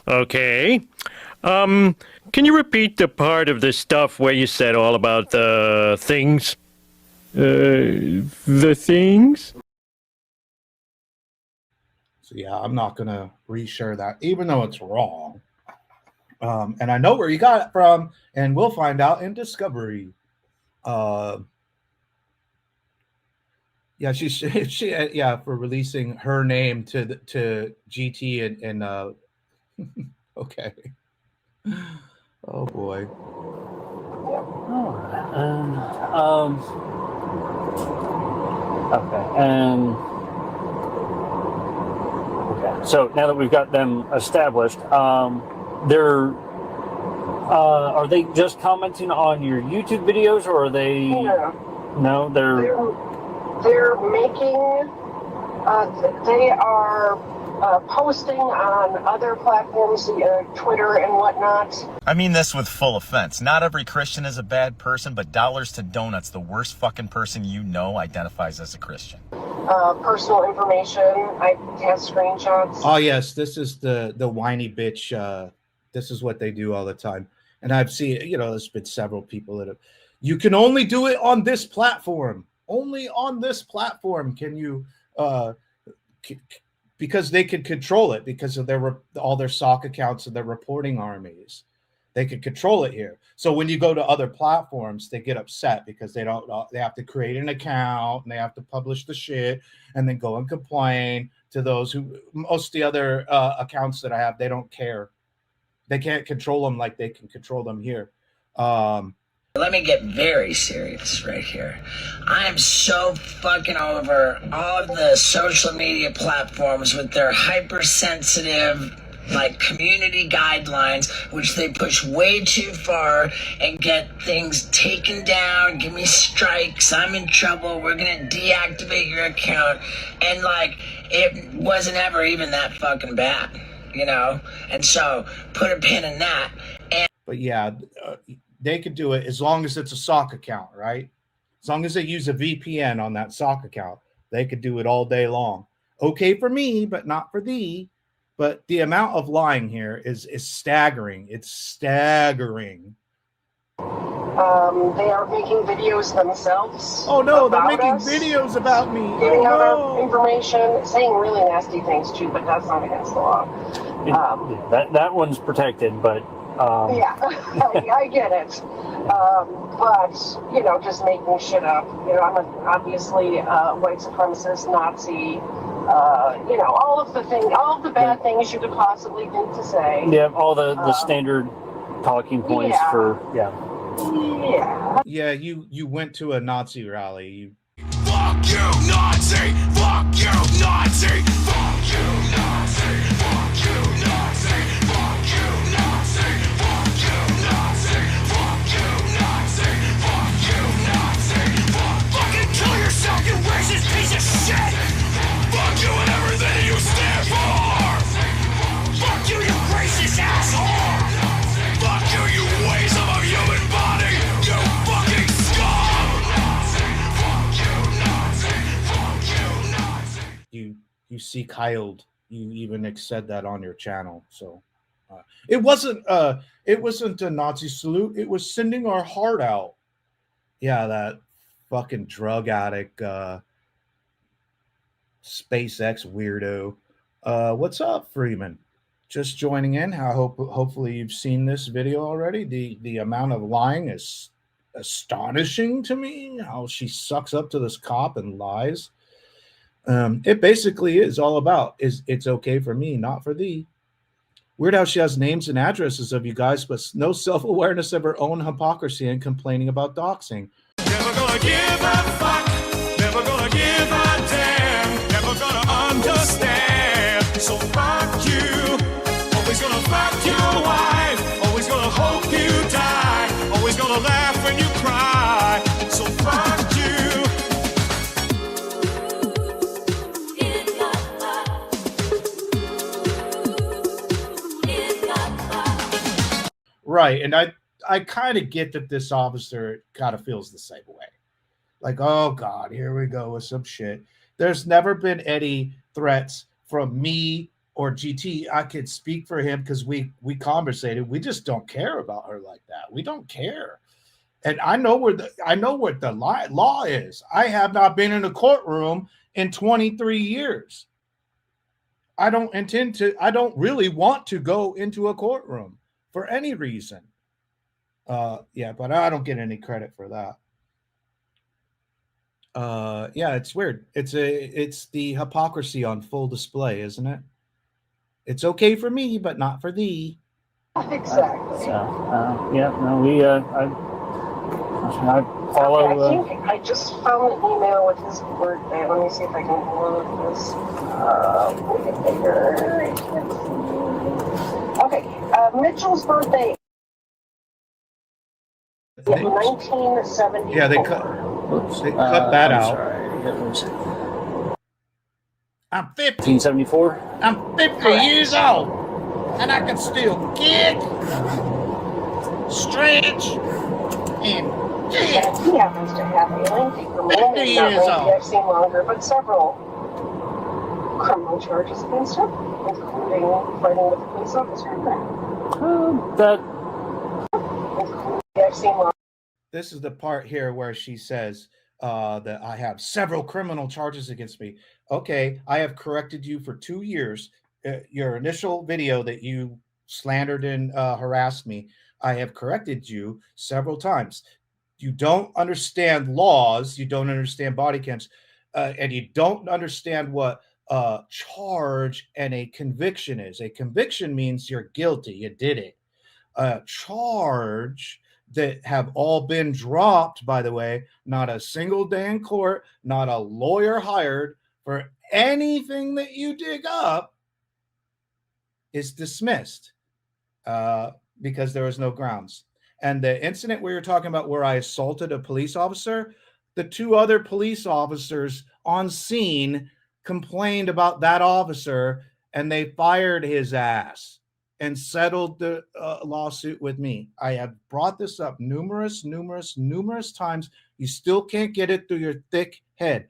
Okay. Can you repeat the part of the stuff where you said all about the things? The things? So yeah, I'm not gonna reshare that, even though it's wrong. And I know where you got it from, and we'll find out in Discovery. Yeah, she for releasing her name to GT and okay. Oh boy. Okay, so now that we've got them established, they're are they just commenting on your YouTube videos, or are they? No, they're making. They are posting on other platforms, Twitter and whatnot. I mean this with full offense. Not every Christian is a bad person, but dollars to donuts, the worst fucking person you know identifies as a Christian. Personal information. I have screenshots. Oh yes, this is the whiny bitch. This is what they do all the time, and I've seen. There's been several people that have. You can only do it on this platform. Only on this platform can you, because they can control it because of all their sock accounts and their reporting armies. They can control it here. So when you go to other platforms, they get upset because they have to create an account and they have to publish the shit and then go and complain to those who, most of the other accounts that I have, they don't care. They can't control them like they can control them here. Let me get very serious right here. I am so fucking over all of the social media platforms with their hypersensitive, community guidelines, which they push way too far and get things taken down, give me strikes, I'm in trouble, we're gonna deactivate your account. And it wasn't ever even that fucking bad, And so put a pin in that. But yeah, they could do it as long as it's a sock account, right? As long as they use a VPN on that sock account, they could do it all day long. Okay for me, but not for thee. But the amount of lying here is staggering. It's staggering. They are making videos themselves. Oh no, they're making videos about me. Giving out our information, saying really nasty things too, but that's not against the law. That one's protected, but yeah, I get it. But just making shit up. I'm obviously a white supremacist, Nazi. All of the bad things you could possibly think to say. Yeah, all the standard talking points Yeah, you went to a Nazi rally. Fuck you, Nazi! Fuck you, Nazi! Fuck you, Nazi! Fuck you, Nazi! Fuck you, Nazi! Fuck you, Nazi! Fuck you, Nazi! Fuck you, Nazi! Fucking kill yourself, you racist piece of shit! Fuck you and everything you stand for! Fuck you, you racist asshole! Fuck you, you waste of a human body! You fucking scum! Fuck you, Nazi! Fuck you, Nazi! You seek Heiled. You even said that on your channel. So it wasn't a Nazi salute. It was sending our heart out. Yeah, that fucking drug addict SpaceX weirdo. What's up, Freeman? Just joining in. Hopefully you've seen this video already. The amount of lying is astonishing to me. How she sucks up to this cop and lies. It basically is all about it's okay for me, not for thee. Weird how she has names and addresses of you guys, but no self-awareness of her own hypocrisy and complaining about doxing. Never gonna give a fuck. Never gonna give a damn. Never gonna understand. So fuck you. Always gonna fuck your wife. Always gonna hope you die. Always gonna laugh when you cry. So fuck you. Right, and I kind of get that this officer kind of feels the same way. Like, oh God, here we go with some shit. There's never been any threats from me or GT. I could speak for him because we conversated. We just don't care about her like that. We don't care. And I know what the law is. I have not been in a courtroom in 23 years. I don't really want to go into a courtroom for any reason. Yeah, but I don't get any credit for that. Yeah, it's weird. It's the hypocrisy on full display, isn't it? It's okay for me, but not for thee. Exactly. I follow. I think I just found an email with his birthday. Let me see if I can load this. Make it bigger. I can't see. Okay, Mitchell's birthday. Yeah, 1974. Yeah, they cut that out. Sorry. I'm 50. 1974? I'm 50 years old, and I can still kick, stretch, and kick. He happens to have a lengthy criminal, maybe not lengthy, I've seen longer, but several criminal charges against him, including fighting with a police officer. I've seen longer. This is the part here where she says that I have several criminal charges against me. Okay, I have corrected you for 2 years. Your initial video that you slandered and harassed me, I have corrected you several times. You don't understand laws, you don't understand body cams, and you don't understand what charge and a conviction is. A conviction means you're guilty, you did it. A charge that have all been dropped, by the way, not a single day in court, not a lawyer hired for anything that you dig up is dismissed because there was no grounds. And the incident we were talking about where I assaulted a police officer, the 2 other police officers on scene complained about that officer and they fired his ass and settled the lawsuit with me. I have brought this up numerous times. You still can't get it through your thick head.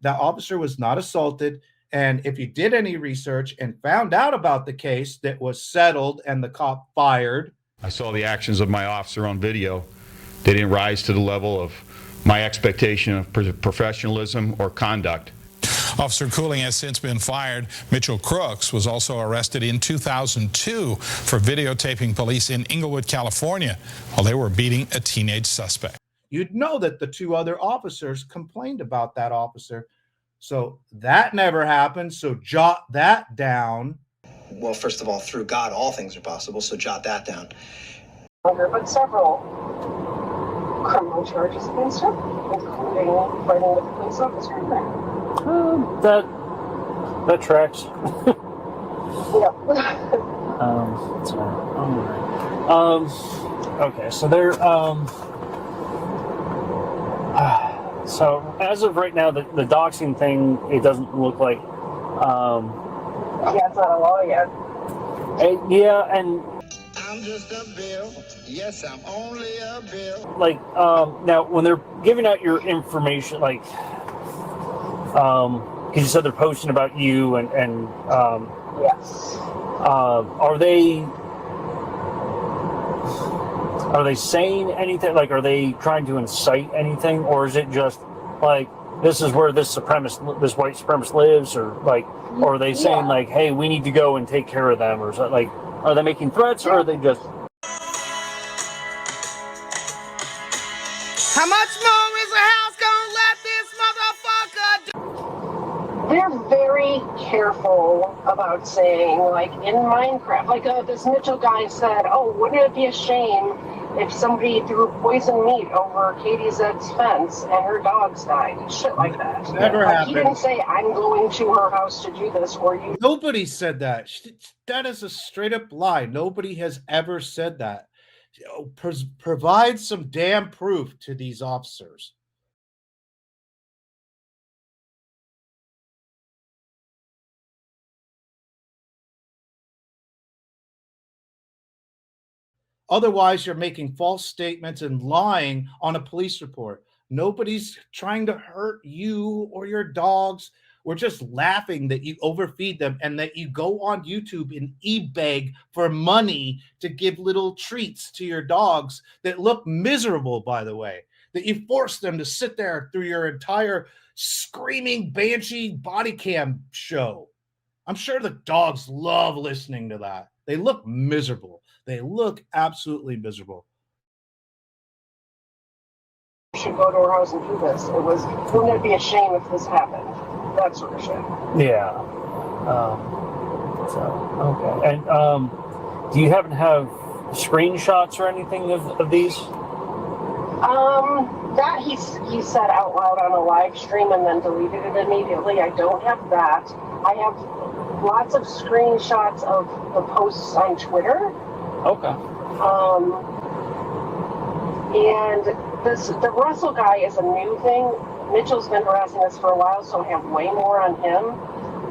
That officer was not assaulted. And if you did any research and found out about the case that was settled and the cop fired. I saw the actions of my officer on video. They didn't rise to the level of my expectation of professionalism or conduct. Officer Cooling has since been fired. Mitchell Crooks was also arrested in 2002 for videotaping police in Inglewood, California, while they were beating a teenage suspect. You'd know that the 2 other officers complained about that officer. So that never happened. So jot that down. Well, first of all, through God, all things are possible, so jot that down. But several criminal charges against him, including fighting with a police officer. That tracks. Okay, so they're so as of right now, the doxing thing, it doesn't look like it's not a law yet. Yeah, and I'm just a bill. Yes, I'm only a bill. like now when they're giving out your information, like because you said they're posting about you and yes, are they saying anything? Like, are they trying to incite anything, or is it just like this is where this white supremacist lives, or like, or are they saying like, hey, we need to go and take care of them, or is that like, are they making threats, or are they just? How much more is the house gonna let this motherfucker do? They're very careful about saying, like in Minecraft, like this Mitchell guy said, oh, wouldn't it be a shame if somebody threw poison meat over Ktzed's fence and her dogs died? Shit like that. Never happened. He didn't say, I'm going to her house to do this, or you. Nobody said that. That is a straight up lie. Nobody has ever said that. Provide some damn proof to these officers. Otherwise, you're making false statements and lying on a police report. Nobody's trying to hurt you or your dogs. We're just laughing that you overfeed them and that you go on YouTube and e-beg for money to give little treats to your dogs that look miserable, by the way, that you force them to sit there through your entire screaming banshee body cam show. I'm sure the dogs love listening to that. They look miserable. They look absolutely miserable. You should go to her house and do this. Wouldn't it be a shame if this happened? That sort of shit. Yeah. Okay. And do you happen to have screenshots or anything of these? That he said out loud on a live stream and then deleted it immediately. I don't have that. I have lots of screenshots of the posts on Twitter. Okay. And the Russell guy is a new thing. Mitchell's been harassing us for a while, so I have way more on him.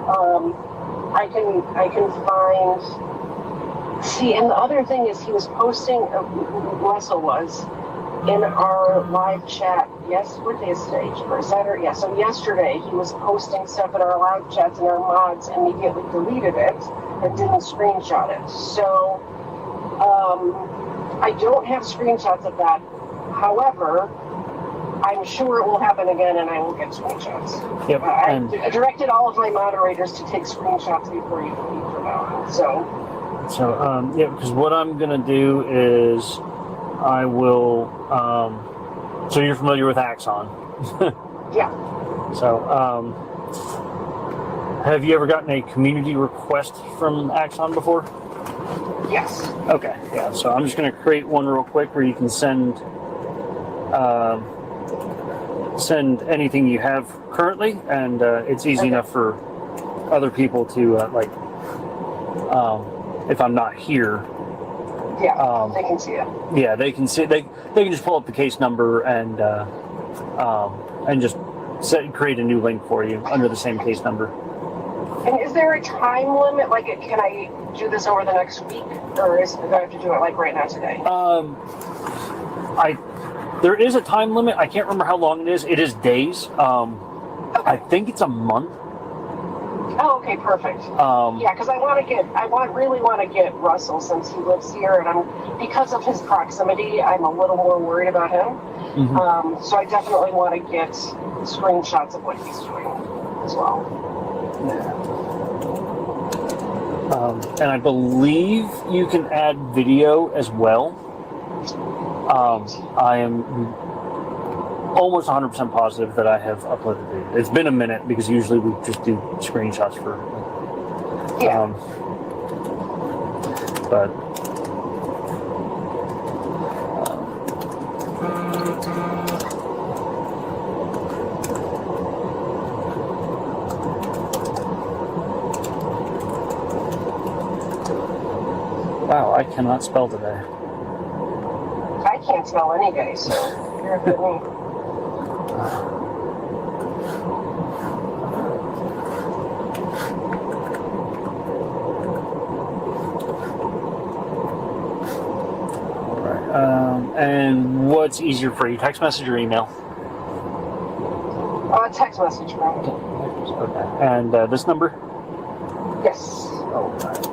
I can find. See, and the other thing is, he was posting. Russell was in our live chat. Yes, what day is today? Or Saturday? Yeah. So yesterday he was posting stuff in our live chats and our mods, and immediately deleted it and didn't screenshot it. So I don't have screenshots of that. However, I'm sure it will happen again, and I will get screenshots. Yep. I directed all of my moderators to take screenshots before you delete from now on. So yeah, because what I'm gonna do is I will. So you're familiar with Axon? Yeah. So have you ever gotten a community request from Axon before? Yes. Okay. Yeah. So I'm just gonna create one real quick where you can send anything you have currently, and it's easy enough for other people to if I'm not here. Yeah, they can see it. Yeah, they can see. They can just pull up the case number and just create a new link for you under the same case number. And is there a time limit? Like, can I do this over the next week, or do I have to do it like right now today? There is a time limit. I can't remember how long it is. It is days. I think it's a month. Oh, okay, perfect. Yeah, because I really want to get Russell, since he lives here, and because of his proximity, I'm a little more worried about him. Mm-hmm. So I definitely want to get screenshots of what he's doing as well. And I believe you can add video as well. I am almost 100% positive that I have uploaded it. It's been a minute because usually we just do screenshots for. Yeah. But. Wow, I cannot spell today. I can't spell any day, so you're a good me. And what's easier for you, text message or email? Text message, right? Okay. And this number? Yes. Okay.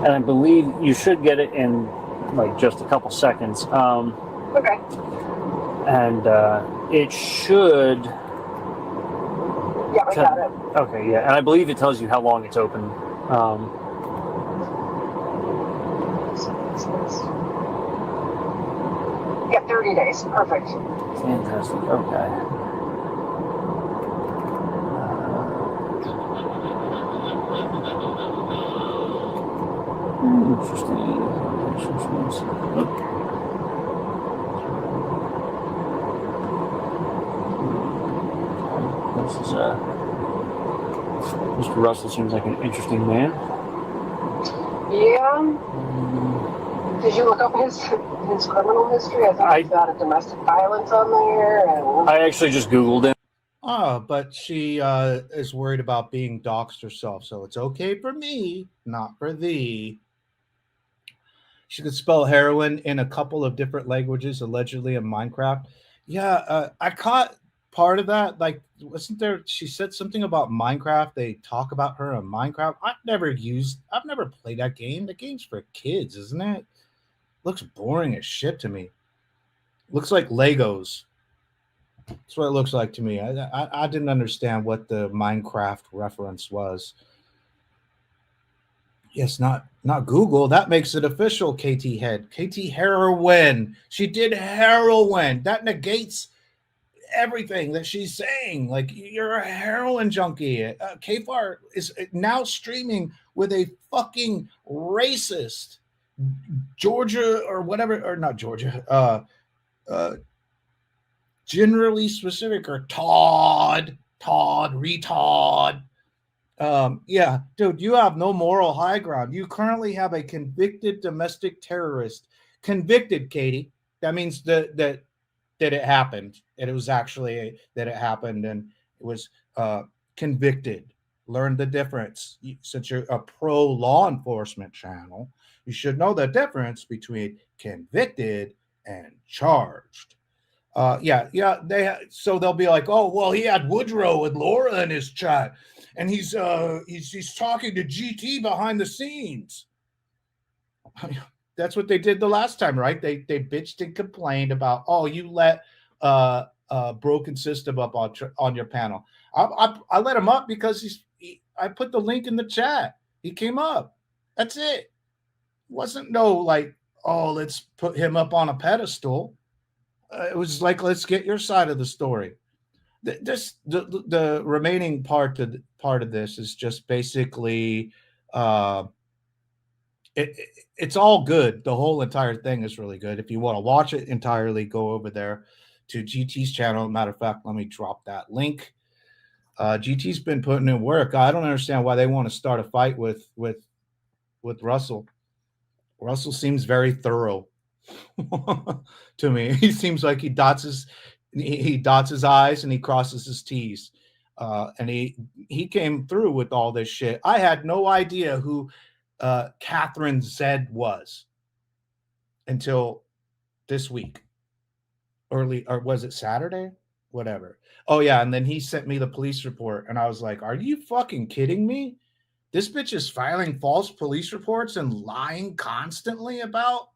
And I believe you should get it in like just a couple seconds. Okay. And it should. Yeah, I got it. Okay, yeah, and I believe it tells you how long it's open. Yeah, 30 days. Perfect. Fantastic. Okay. Interesting. This is Mr. Russell seems like an interesting man. Yeah. Did you look up his criminal history? I think he's got a domestic violence on there. And I actually just Googled him. Oh, but she is worried about being doxxed herself, so it's okay for me, not for thee. She could spell heroin in a couple of different languages, allegedly in Minecraft. Yeah, I caught part of that. Like, wasn't there? She said something about Minecraft. They talk about her in Minecraft. I've never played that game. The game's for kids, isn't it? Looks boring as shit to me. Looks like Legos. That's what it looks like to me. I didn't understand what the Minecraft reference was. Yes, not Google. That makes it official, KT Head. KT Heroin. She did heroin. That negates everything that she's saying. Like, you're a heroin junkie. Kfarr is now streaming with a fucking racist Georgia or whatever, or not Georgia, generally specific, or Todd, retard. Yeah, dude, you have no moral high ground. You currently have a convicted domestic terrorist. Convicted, Katie. That means that it happened, and it was actually that it happened, and it was convicted. Learn the difference. Since you're a pro law enforcement channel, you should know the difference between convicted and charged. Yeah. So they'll be like, oh well, he had Woodrow and Laura in his chat, and he's talking to GT behind the scenes. That's what they did the last time, right? They bitched and complained about, oh, you let broken system up on your panel. I let him up because I put the link in the chat. He came up. That's it. It wasn't no like, oh, let's put him up on a pedestal. It was like, let's get your side of the story. The remaining part of this is just basically it's all good. The whole entire thing is really good. If you want to watch it entirely, go over there to GT's channel. Matter of fact, let me drop that link. GT's been putting in work. I don't understand why they want to start a fight with Russell. Russell seems very thorough to me. He seems like he dots his I's and he crosses his T's. And he came through with all this shit. I had no idea who Ktzed was until this week. Early, or was it Saturday? Whatever. Oh yeah, and then he sent me the police report, and I was like, "Are you fucking kidding me? This bitch is filing false police reports and lying constantly about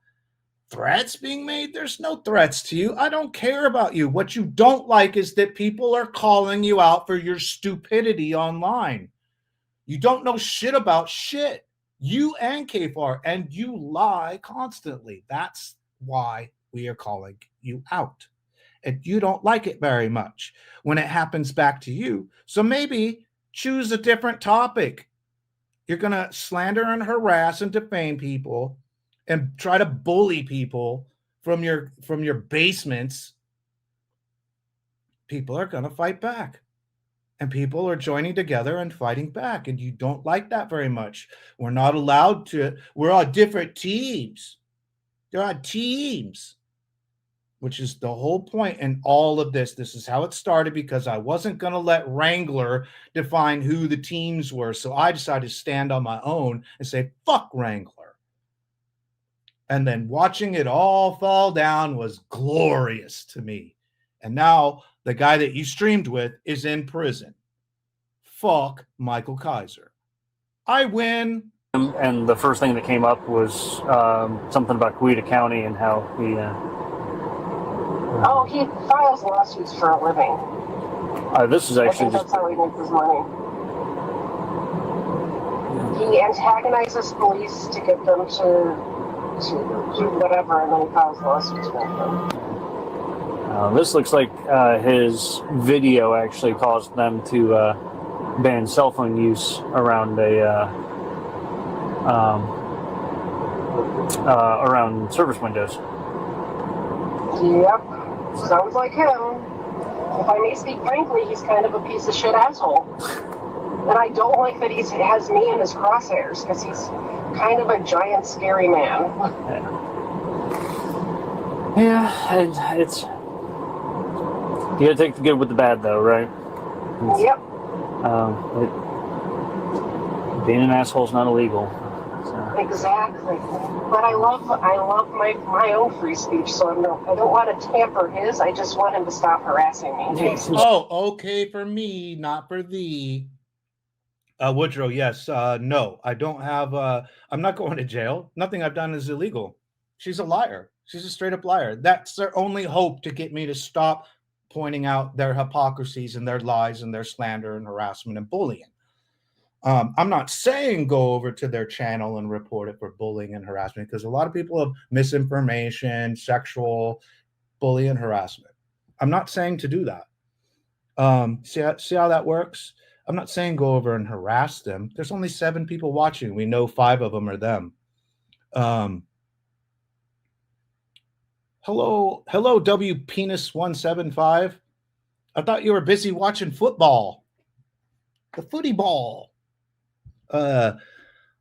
threats being made. There's no threats to you. I don't care about you. What you don't like is that people are calling you out for your stupidity online. You don't know shit about shit. You and Kfarr, and you lie constantly. That's why we are calling you out. And you don't like it very much when it happens back to you. So maybe choose a different topic. You're going to slander and harass and defame people and try to bully people from your basements. People are going to fight back. And people are joining together and fighting back. And you don't like that very much. We're not allowed to. We're on different teams. They're on teams, which is the whole point in all of this. This is how it started because I wasn't going to let Wrangler define who the teams were. So I decided to stand on my own and say, fuck Wrangler. And then watching it all fall down was glorious to me. And now the guy that you streamed with is in prison. Fuck Michael Kaiser. I win. And the first thing that came up was something about Coweta County and how he... Oh, he files lawsuits for a living. this is I actually think that's how he makes his money. He antagonizes police to get them to do whatever, and then he files lawsuits against them. This looks like his video actually caused them to ban cell phone use around around service windows. Yep. Sounds like him. If I may speak frankly, he's kind of a piece of shit asshole. And I don't like that he has me in his crosshairs, because he's kind of a giant, scary man. Yeah, and it's... You gotta take the good with the bad, though, right? Yep. Being an asshole is not illegal. So. Exactly. But I love my own free speech, so I don't want to tamper his. I just want him to stop harassing me. Oh, okay for me, not for thee. Woodrow, yes. No, I don't have... I'm not going to jail. Nothing I've done is illegal. She's a liar. She's a straight up liar. That's their only hope to get me to stop pointing out their hypocrisies and their lies and their slander and harassment and bullying. I'm not saying go over to their channel and report it for bullying and harassment, because a lot of people have misinformation, sexual bullying and harassment. I'm not saying to do that. See how that works? I'm not saying go over and harass them. There's only 7 people watching. We know 5 of them are them. Hello, W Penis 175. I thought you were busy watching football. The footy ball.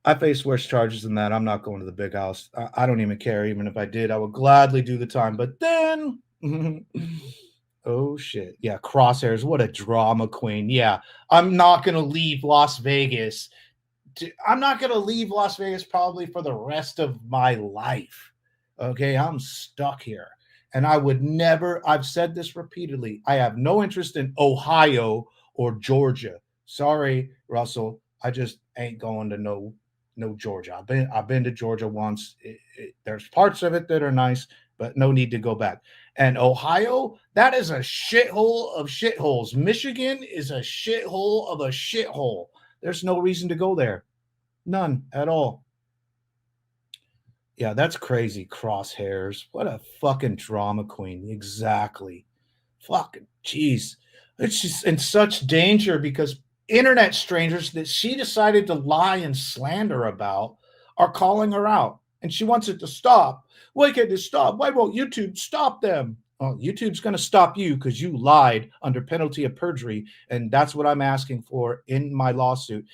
I face worse charges than that. I'm not going to the big house. I don't even care. Even if I did, I would gladly do the time. But then, oh shit. Yeah, Crosshairs. What a drama queen. Yeah, I'm not going to leave Las Vegas. I'm not going to leave Las Vegas probably for the rest of my life. Okay, I'm stuck here. And I would never, I've said this repeatedly, I have no interest in Ohio or Georgia. Sorry, Russell. I just ain't going to no Georgia. I've been to Georgia once. There's parts of it that are nice, but no need to go back. And Ohio, that is a shithole of shitholes. Michigan is a shithole of a shithole. There's no reason to go there. None at all. Yeah, that's crazy. Crosshairs. What a fucking drama queen. Exactly. Fucking jeez. It's just in such danger because internet strangers that she decided to lie and slander about are calling her out. And she wants it to stop. Why can't it stop? Why won't YouTube stop them? Well, YouTube's going to stop you because you lied under penalty of perjury. And that's what I'm asking for in my lawsuit,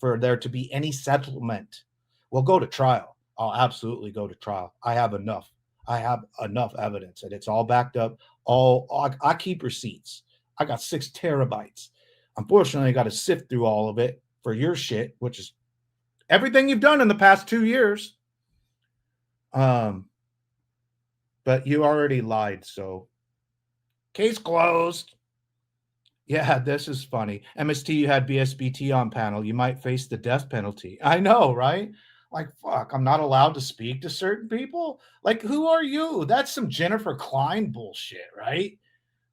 for there to be any settlement. We'll go to trial. I'll absolutely go to trial. I have enough. I have enough evidence, and it's all backed up. I keep receipts. I got 6 terabytes. Unfortunately, I got to sift through all of it for your shit, which is everything you've done in the past 2 years. But you already lied, so case closed. Yeah, this is funny. MST, you had BSBT on panel. You might face the death penalty. I know, right? Like, fuck, I'm not allowed to speak to certain people? Like, who are you? That's some Jennifer Klein bullshit, right?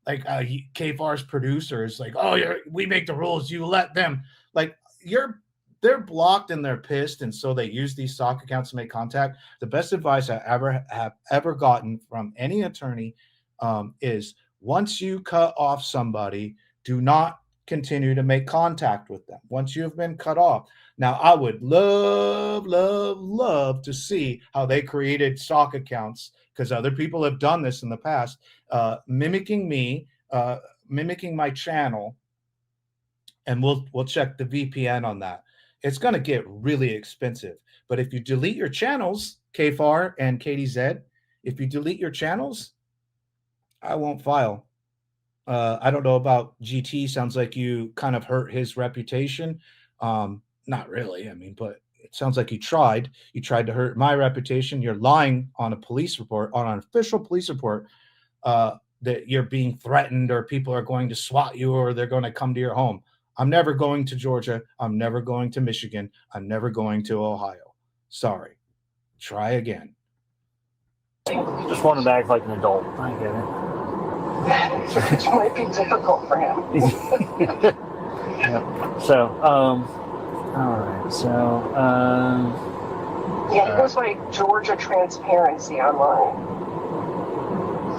Like, Kfarr's producer is like, oh, we make the rules. You let them. Like, they're blocked and they're pissed, and so they use these stock accounts to make contact. The best advice I have ever gotten from any attorney is once you cut off somebody, do not continue to make contact with them once you have been cut off. Now, I would love to see how they created stock accounts, because other people have done this in the past, mimicking me, mimicking my channel, and we'll check the VPN on that. It's going to get really expensive. But if you delete your channels, Kfarr and Ktzed, if you delete your channels, I won't file. I don't know about GT. Sounds like you kind of hurt his reputation. Not really. I mean, but it sounds like you tried. You tried to hurt my reputation. You're lying on a police report, on an official police report, that you're being threatened or people are going to SWAT you or they're going to come to your home. I'm never going to Georgia. I'm never going to Michigan. I'm never going to Ohio. Sorry. Try again. Just wanted to act like an adult. I get it. Which might be difficult for him. Yeah. So, all right. So, yeah, he goes by Georgia Transparency online.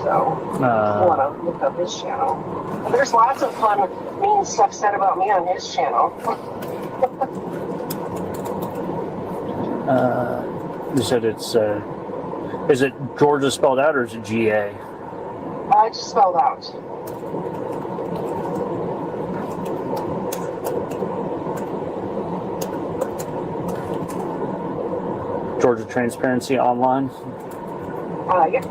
So, if you want to look up his channel. There's lots of fun, mean stuff said about me on his channel. You said it's, is it Georgia spelled out or is it GA? Just spelled out. Georgia Transparency Online? Yeah.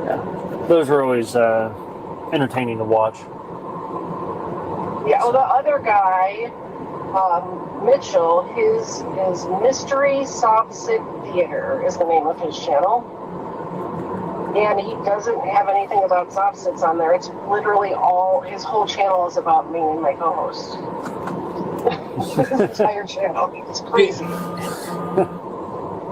Yeah. Those are always entertaining to watch. Yeah, well, the other guy, Mitchell, his Mystery Softsit Theater is the name of his channel. And he doesn't have anything about Softsit on there. It's literally his whole channel is about me and my co-host. His entire channel. It's crazy.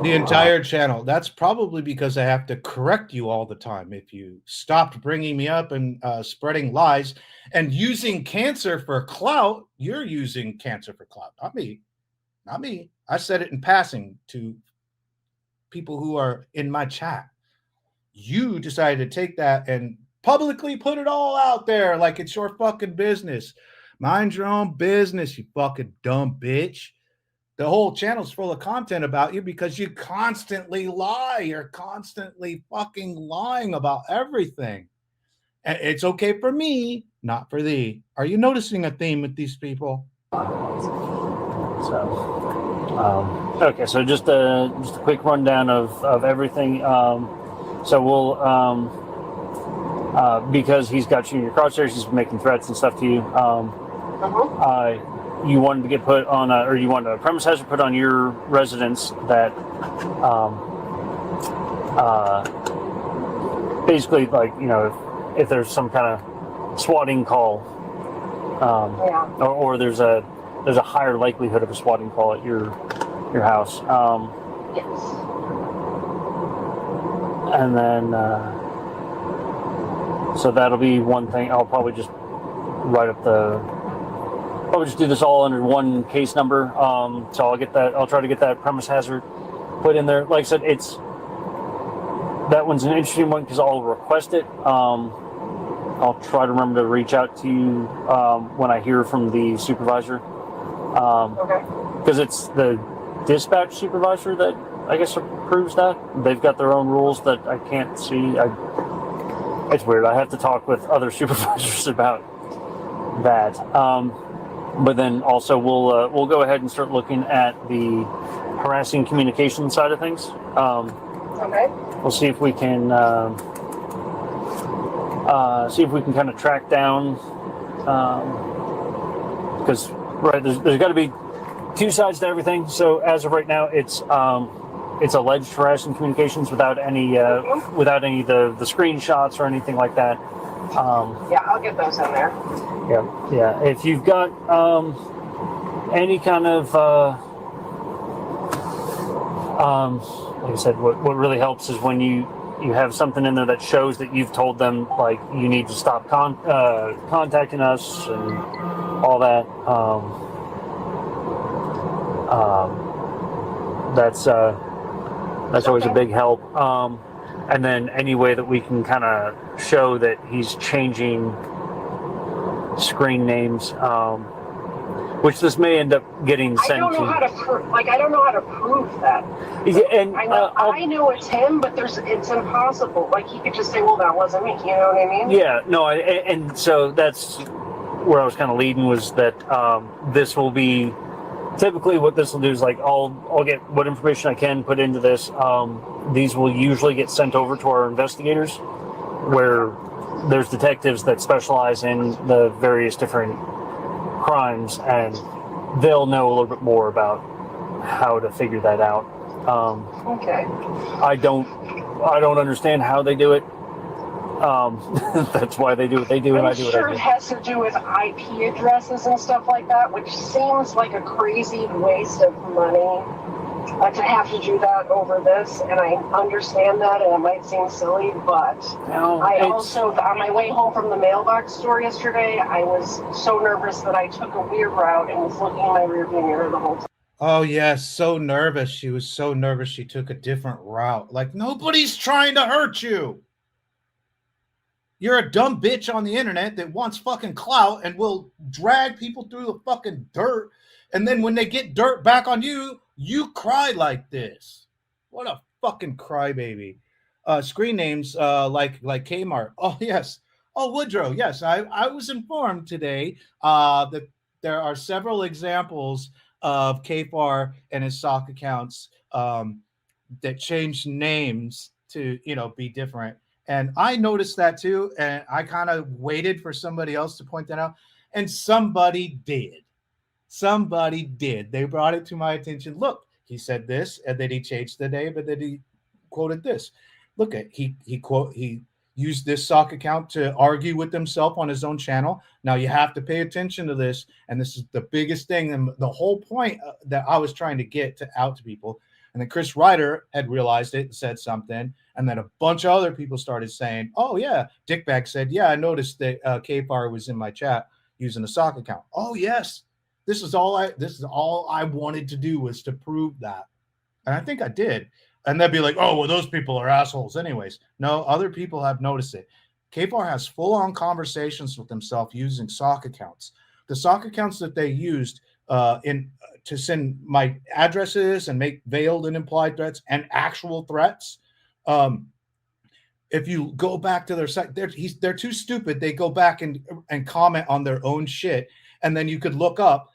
The entire channel. That's probably because I have to correct you all the time. If you stopped bringing me up and spreading lies and using cancer for clout, you're using cancer for clout. Not me. Not me. I said it in passing to people who are in my chat. You decided to take that and publicly put it all out there like it's your fucking business. Mind your own business, you fucking dumb bitch. The whole channel's full of content about you because you constantly lie. You're constantly fucking lying about everything. And it's okay for me, not for thee. Are you noticing a theme with these people? So, Okay, so just a quick rundown of everything. So we'll because he's got you in your crosshairs, he's making threats and stuff to you. You wanted to get put on, or you want a premise hazard put on your residence that basically, like, you know, if there's some kind of swatting call, or there's a higher likelihood of a swatting call at your house. Yes. And then, so that'll be one thing. I'll probably just just do this all under one case number. So I'll try to get that premise hazard put in there. Like I said, that one's an interesting one because I'll request it. I'll try to remember to reach out to you when I hear from the supervisor. Okay. Because it's the dispatch supervisor that I guess approves that. They've got their own rules that I can't see. It's weird. I have to talk with other supervisors about that. But then also we'll go ahead and start looking at the harassing communication side of things. Okay. We'll see if we can kind of track down, because there's got to be two sides to everything. So as of right now, it's alleged harassing communications without any of the screenshots or anything like that. Yeah, I'll get those in there. Yeah. If you've got any kind of like I said, what really helps is when you have something in there that shows that you've told them, like, you need to stop contacting us and all that. That's always a big help. And then any way that we can kind of show that he's changing screen names, which this may end up getting sent to. I don't know how to prove that. Yeah, and I know it's him, but it's impossible. Like, he could just say, "Well, that wasn't me." You know what I mean? Yeah, no, and so that's where I was kind of leading, was that this will be typically what this will do is, like, I'll get what information I can put into this. These will usually get sent over to our investigators, where there's detectives that specialize in the various different crimes, and they'll know a little bit more about how to figure that out. Okay. I don't understand how they do it. That's why they do what they do, and I do what I do. I'm sure it has to do with IP addresses and stuff like that, which seems like a crazy waste of money to have to do that over this. And I understand that, and it might seem silly, but I also, on my way home from the mailbox store yesterday, I was so nervous that I took a weird route and was looking in my rearview mirror the whole time. Oh, yes, so nervous. She was so nervous she took a different route. Like, nobody's trying to hurt you. You're a dumb bitch on the internet that wants fucking clout and will drag people through the fucking dirt. And then when they get dirt back on you, you cry like this. What a fucking crybaby. Screen names like Kmart. Oh, yes. Oh, Woodrow. Yes, I was informed today that there are several examples of Kfarr and his sock accounts that changed names to, be different. And I noticed that too, and I kind of waited for somebody else to point that out, and somebody did. Somebody did. They brought it to my attention. Look, he said this, and then he changed the name, and then he quoted this. Look at he used this sock account to argue with himself on his own channel. Now you have to pay attention to this, and this is the biggest thing, and the whole point that I was trying to get out to people. And then Chris Ryder had realized it and said something. And then a bunch of other people started saying, oh, yeah. Dickbag said, yeah, I noticed that Kfarr was in my chat using a sock account. Oh, yes. This is all I wanted to do, was to prove that. And I think I did. And they'd be like, oh, well, those people are assholes anyways. No, other people have noticed it. Kfarr has full-on conversations with himself using sock accounts. The sock accounts that they used to send my addresses and make veiled and implied threats and actual threats. If you go back to their site, they're too stupid. They go back and comment on their own shit. And then you could look up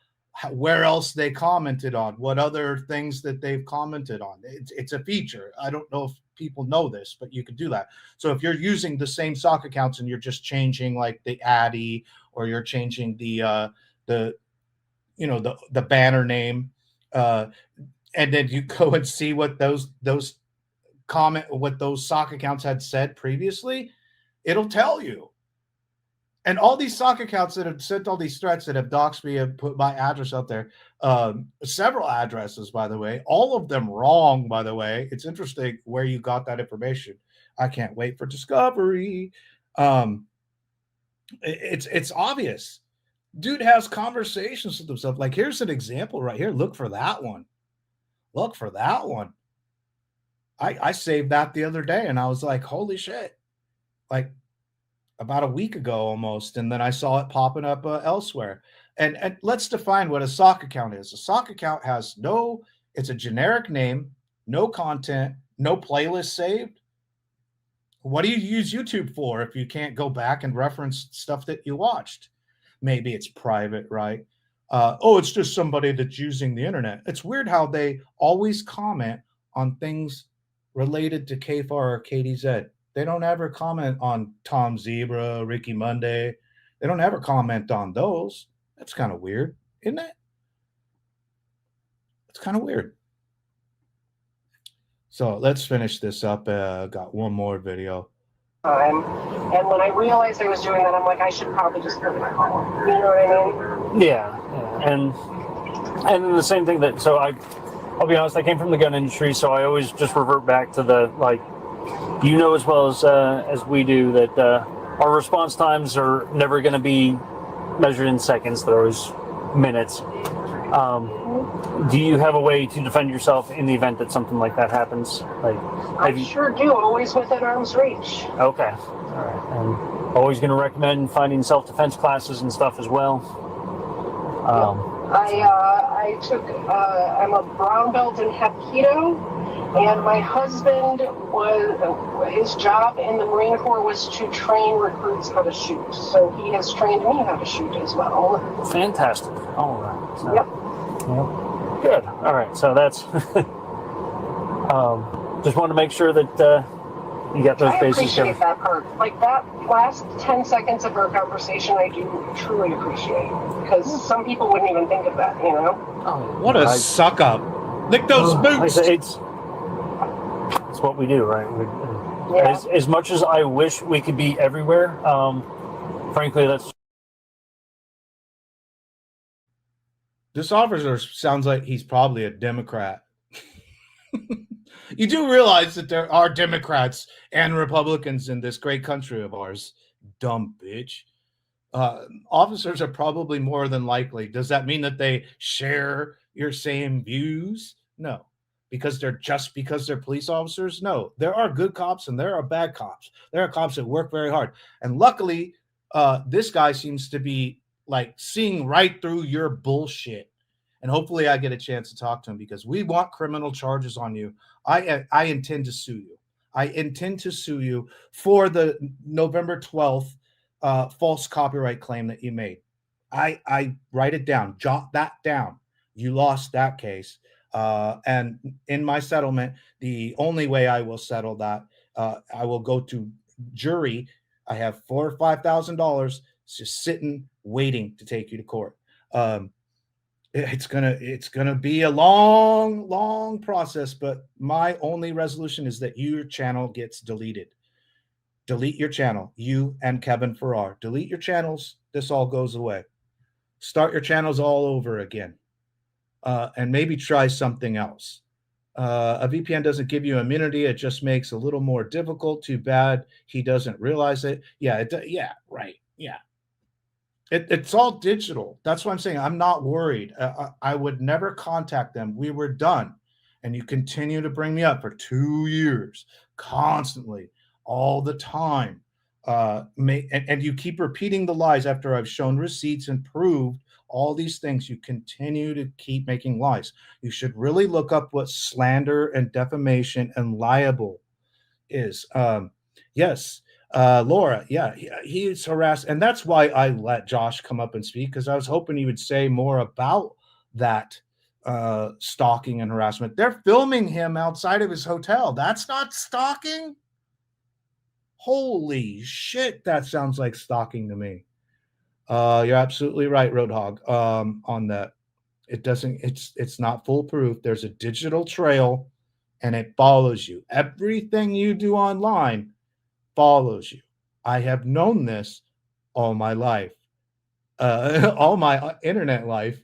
where else they commented on, what other things that they've commented on. It's a feature. I don't know if people know this, but you can do that. So if you're using the same sock accounts and you're just changing like the Addy, or you're changing the the banner name, and then you go and see what those what those sock accounts had said previously, it'll tell you. And all these sock accounts that have sent all these threats that have doxed me and put my address out there, several addresses, by the way, all of them wrong, by the way. It's interesting where you got that information. I can't wait for discovery. It's obvious. Dude has conversations with himself. Like, here's an example right here. Look for that one. Look for that one. I saved that the other day, and I was like, holy shit. Like, about a week ago almost, and then I saw it popping up elsewhere. And let's define what a sock account is. A sock account has it's a generic name, no content, no playlist saved. What do you use YouTube for if you can't go back and reference stuff that you watched? Maybe it's private, right? It's just somebody that's using the internet. It's weird how they always comment on things related to Kfarr or Ktzed. They don't ever comment on Tom Zebra, Ricky Monday. They don't ever comment on those. That's kind of weird, isn't it? It's kind of weird. So let's finish this up. Got one more video. And when I realized I was doing that, I'm like, I should probably just go to my home. You know what I mean? Yeah. And the same thing I'll be honest, I came from the gun industry, so I always just revert back to the, like, as well as we do, that our response times are never going to be measured in seconds. They're always minutes. Do you have a way to defend yourself in the event that something like that happens? Like, I sure do, always within arm's reach. Okay. All right. And always going to recommend finding self-defense classes and stuff as well. I took, I'm a brown belt in Hapkido. And my husband his job in the Marine Corps was to train recruits how to shoot. So he has trained me how to shoot as well. Fantastic. All right. So, yep. Good. All right. So that's, just want to make sure that you got those bases covered. I appreciate that part. Like that last 10 seconds of our conversation, I do truly appreciate. Because some people wouldn't even think of that, you know? Oh, what a suck up. Lick those boots. It's what we do, right? As much as I wish we could be everywhere, frankly, this officer sounds like he's probably a Democrat. You do realize that there are Democrats and Republicans in this great country of ours. Dumb bitch. Officers are probably more than likely. Does that mean that they share your same views? No. Because they're police officers? No. There are good cops and there are bad cops. There are cops that work very hard. And luckily, this guy seems to be like seeing right through your bullshit. And hopefully I get a chance to talk to him, because we want criminal charges on you. I intend to sue you. I intend to sue you for the November 12th false copyright claim that you made. I write it down, jot that down. You lost that case. And in my settlement, the only way I will settle that, I will go to jury. I have $4,000 or $5,000 just sitting, waiting to take you to court. It's gonna be a long process, but my only resolution is that your channel gets deleted. Delete your channel, you and Kevin Farrar. Delete your channels. This all goes away. Start your channels all over again. And maybe try something else. A VPN doesn't give you immunity. It just makes it a little more difficult. Too bad he doesn't realize it. Yeah, right. Yeah. It's all digital. That's what I'm saying. I'm not worried. I would never contact them. We were done. And you continue to bring me up for 2 years, constantly, all the time. And you keep repeating the lies after I've shown receipts and proved all these things. You continue to keep making lies. You should really look up what slander and defamation and libel is. Yes, Laura, yeah, he's harassed. And that's why I let Josh come up and speak, because I was hoping he would say more about that stalking and harassment. They're filming him outside of his hotel. That's not stalking? Holy shit, that sounds like stalking to me. You're absolutely right, Roadhog, on that. It's not foolproof. There's a digital trail and it follows you. Everything you do online follows you. I have known this all my life, all my internet life.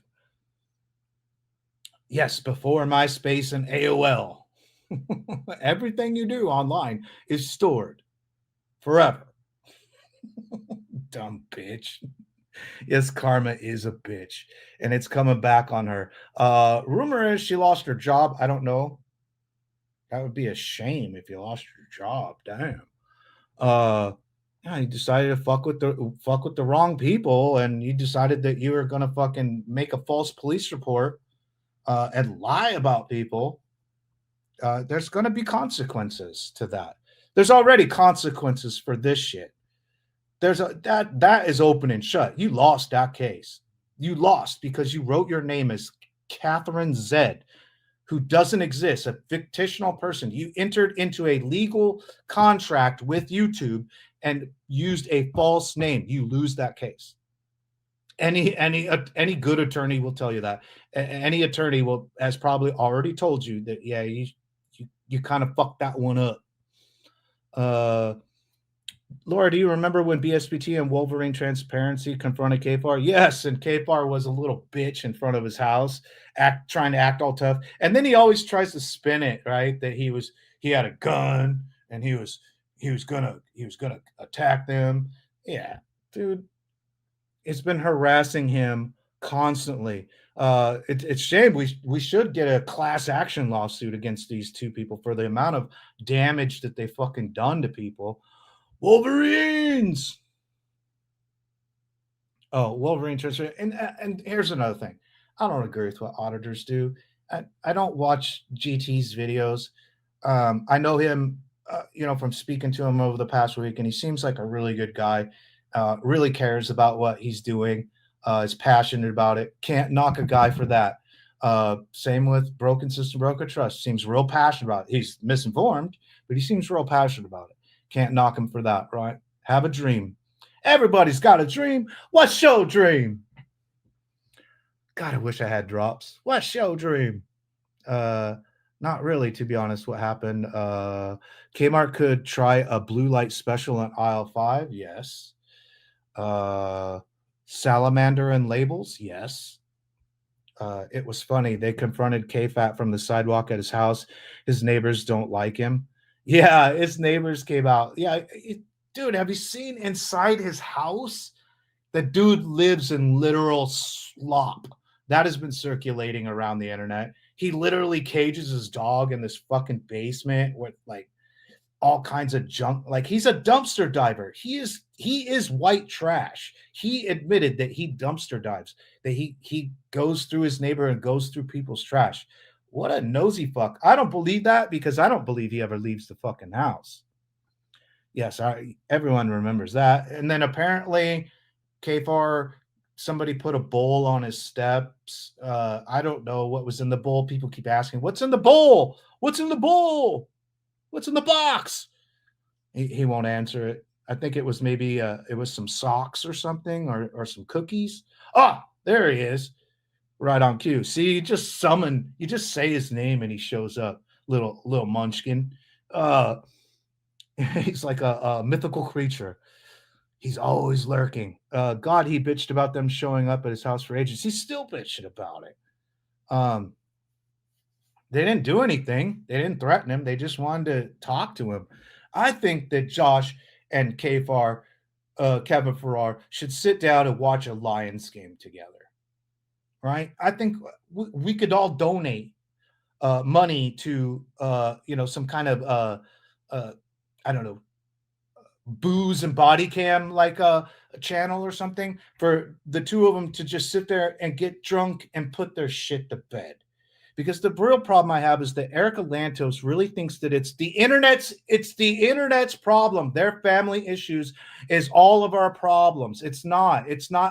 Yes, before MySpace and AOL. Everything you do online is stored forever. Dumb bitch. Yes, karma is a bitch, and it's coming back on her. Rumor is she lost her job. I don't know. That would be a shame if you lost your job. Damn. Yeah, you decided to fuck with the wrong people, and you decided that you were gonna fucking make a false police report and lie about people. There's gonna be consequences to that. There's already consequences for this shit. That is open and shut. You lost that case. You lost because you wrote your name as Ktzed, who doesn't exist, a fictional person. You entered into a legal contract with YouTube and used a false name. You lose that case. Any good attorney will tell you that. Any attorney has probably already told you that. Yeah, you kind of fucked that one up. Laura, do you remember when BSBT and Wolverine Transparency confronted Kfarr? Yes, and Kfarr was a little bitch in front of his house, trying to act all tough. And then he always tries to spin it, right? That he had a gun and he was gonna attack them. Yeah, dude, it's been harassing him constantly. It's a shame. We should get a class action lawsuit against these two people for the amount of damage that they fucking done to people. Wolverines. Oh, Wolverine transfer. And here's another thing. I don't agree with what auditors do. I don't watch GT's videos. I know him, from speaking to him over the past week, and he seems like a really good guy. Really cares about what he's doing. Is passionate about it. Can't knock a guy for that. Same with Broken System, Broken Trust. Seems real passionate about it. He's misinformed, but he seems real passionate about it. Can't knock him for that, right? Have a dream. Everybody's got a dream. What's your dream? God, I wish I had drops. What's your dream? Not really, to be honest. What happened? Kmart could try a blue light special on aisle 5. Yes. Salamander and labels. Yes. It was funny. They confronted K-Fat from the sidewalk at his house. His neighbors don't like him. Yeah, his neighbors came out. Yeah, dude, have you seen inside his house? The dude lives in literal slop. That has been circulating around the internet. He literally cages his dog in this fucking basement with like all kinds of junk. Like he's a dumpster diver. He is white trash. He admitted that he dumpster dives, that he goes through his neighborhood and goes through people's trash. What a nosy fuck. I don't believe that because I don't believe he ever leaves the fucking house. Yes, everyone remembers that. And then apparently Kfarr, somebody put a bowl on his steps. I don't know what was in the bowl. People keep asking, what's in the bowl? What's in the bowl? What's in the box? He won't answer it. I think it was maybe it was some socks or something or some cookies. Ah, there he is. Right on cue. See, you just say his name and he shows up. Little munchkin. He's like a mythical creature. He's always lurking. God, he bitched about them showing up at his house for ages. He's still bitching about it. They didn't do anything. They didn't threaten him. They just wanted to talk to him. I think that Josh and Kfarr, Kevin Farrar, should sit down and watch a Lions game together. Right? I think we could all donate money to some kind of I don't know, booze and body cam like a channel or something for the two of them to just sit there and get drunk and put their shit to bed. Because the real problem I have is that Erica Lantos really thinks that it's the internet's problem. Their family issues is all of our problems. It's not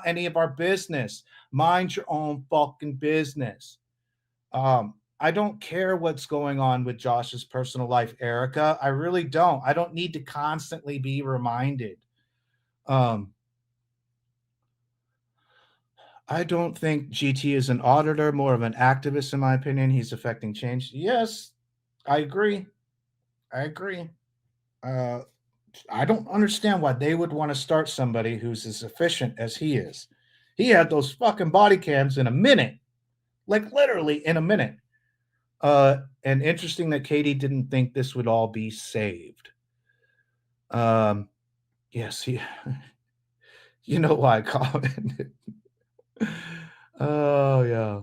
any of our business. Mind your own fucking business. I don't care what's going on with Josh's personal life, Erica. I really don't. I don't need to constantly be reminded. I don't think GT is an auditor, more of an activist, in my opinion. He's affecting change. Yes, I agree. I don't understand why they would want to start somebody who's as efficient as he is. He had those fucking body cams in a minute, like literally in a minute. And interesting that Katie didn't think this would all be saved. Yes, you know why I commented. Oh yeah.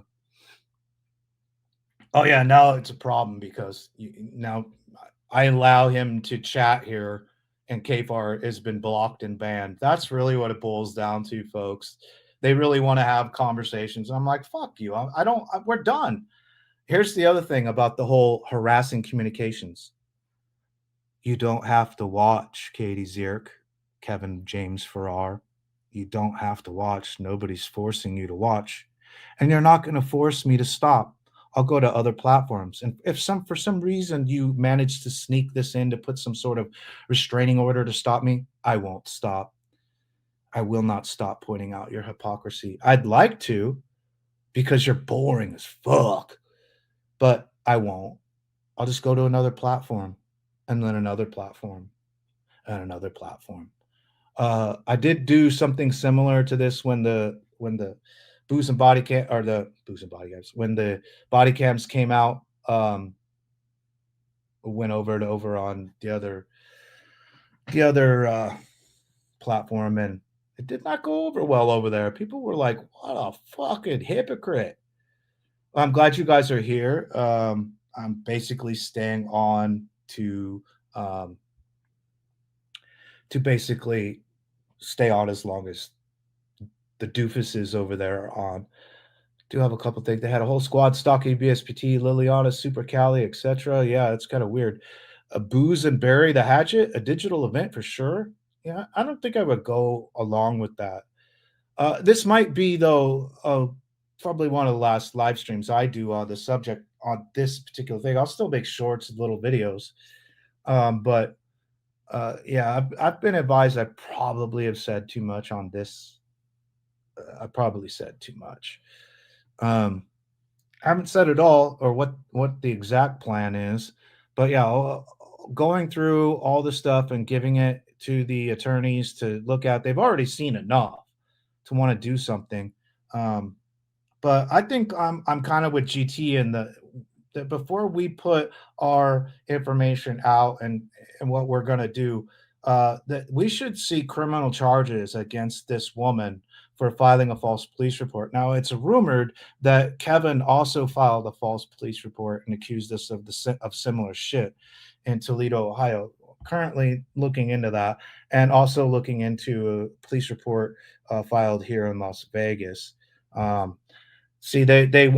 Oh yeah. Now it's a problem because now I allow him to chat here, and Kfarr has been blocked and banned. That's really what it boils down to, folks. They really want to have conversations. I'm like, fuck you. I don't. We're done. Here's the other thing about the whole harassing communications. You don't have to watch Katie Zierk, Kevin James Farrar. You don't have to watch. Nobody's forcing you to watch. And you're not going to force me to stop. I'll go to other platforms. And if for some reason you manage to sneak this in to put some sort of restraining order to stop me, I won't stop. I will not stop pointing out your hypocrisy. I'd like to, because you're boring as fuck. But I won't. I'll just go to another platform, and then another platform, and another platform. I did do something similar to this when the booze and body cam or the booze and body cams when the body cams came out. Went over on the other platform, and it did not go over well over there. People were like, "What a fucking hypocrite." I'm glad you guys are here. I'm basically staying on to basically stay on as long as the doofuses over there are on. Do have a couple things. They had a whole squad: Stocky, BSPT, Liliana, Super Cali, etc. Yeah, it's kind of weird. Booze and Bury the Hatchet, a digital event for sure. Yeah, I don't think I would go along with that. This might be, though, probably one of the last live streams I do on the subject on this particular thing. I'll still make shorts and little videos. But yeah, I've been advised I probably have said too much on this. I probably said too much. I haven't said it all or what the exact plan is, but yeah, going through all the stuff and giving it to the attorneys to look at. They've already seen enough to want to do something. But I think I'm kind of with GT in that before we put our information out and what we're going to do, that we should see criminal charges against this woman for filing a false police report. Now, it's rumored that Kevin also filed a false police report and accused us of similar shit in Toledo, Ohio. Currently looking into that, and also looking into a police report filed here in Las Vegas. See, they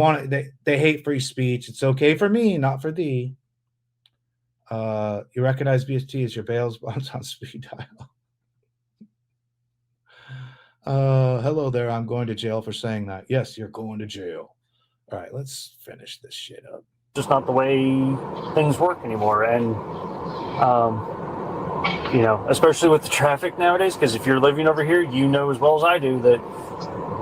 hate free speech. It's okay for me, not for thee. You recognize BST as your bails bonds on speed dial. Hello there. I'm going to jail for saying that. Yes, you're going to jail. All right, let's finish this shit up. Just not the way things work anymore, and you know, especially with the traffic nowadays. Because if you're living over here, you know as well as I do that.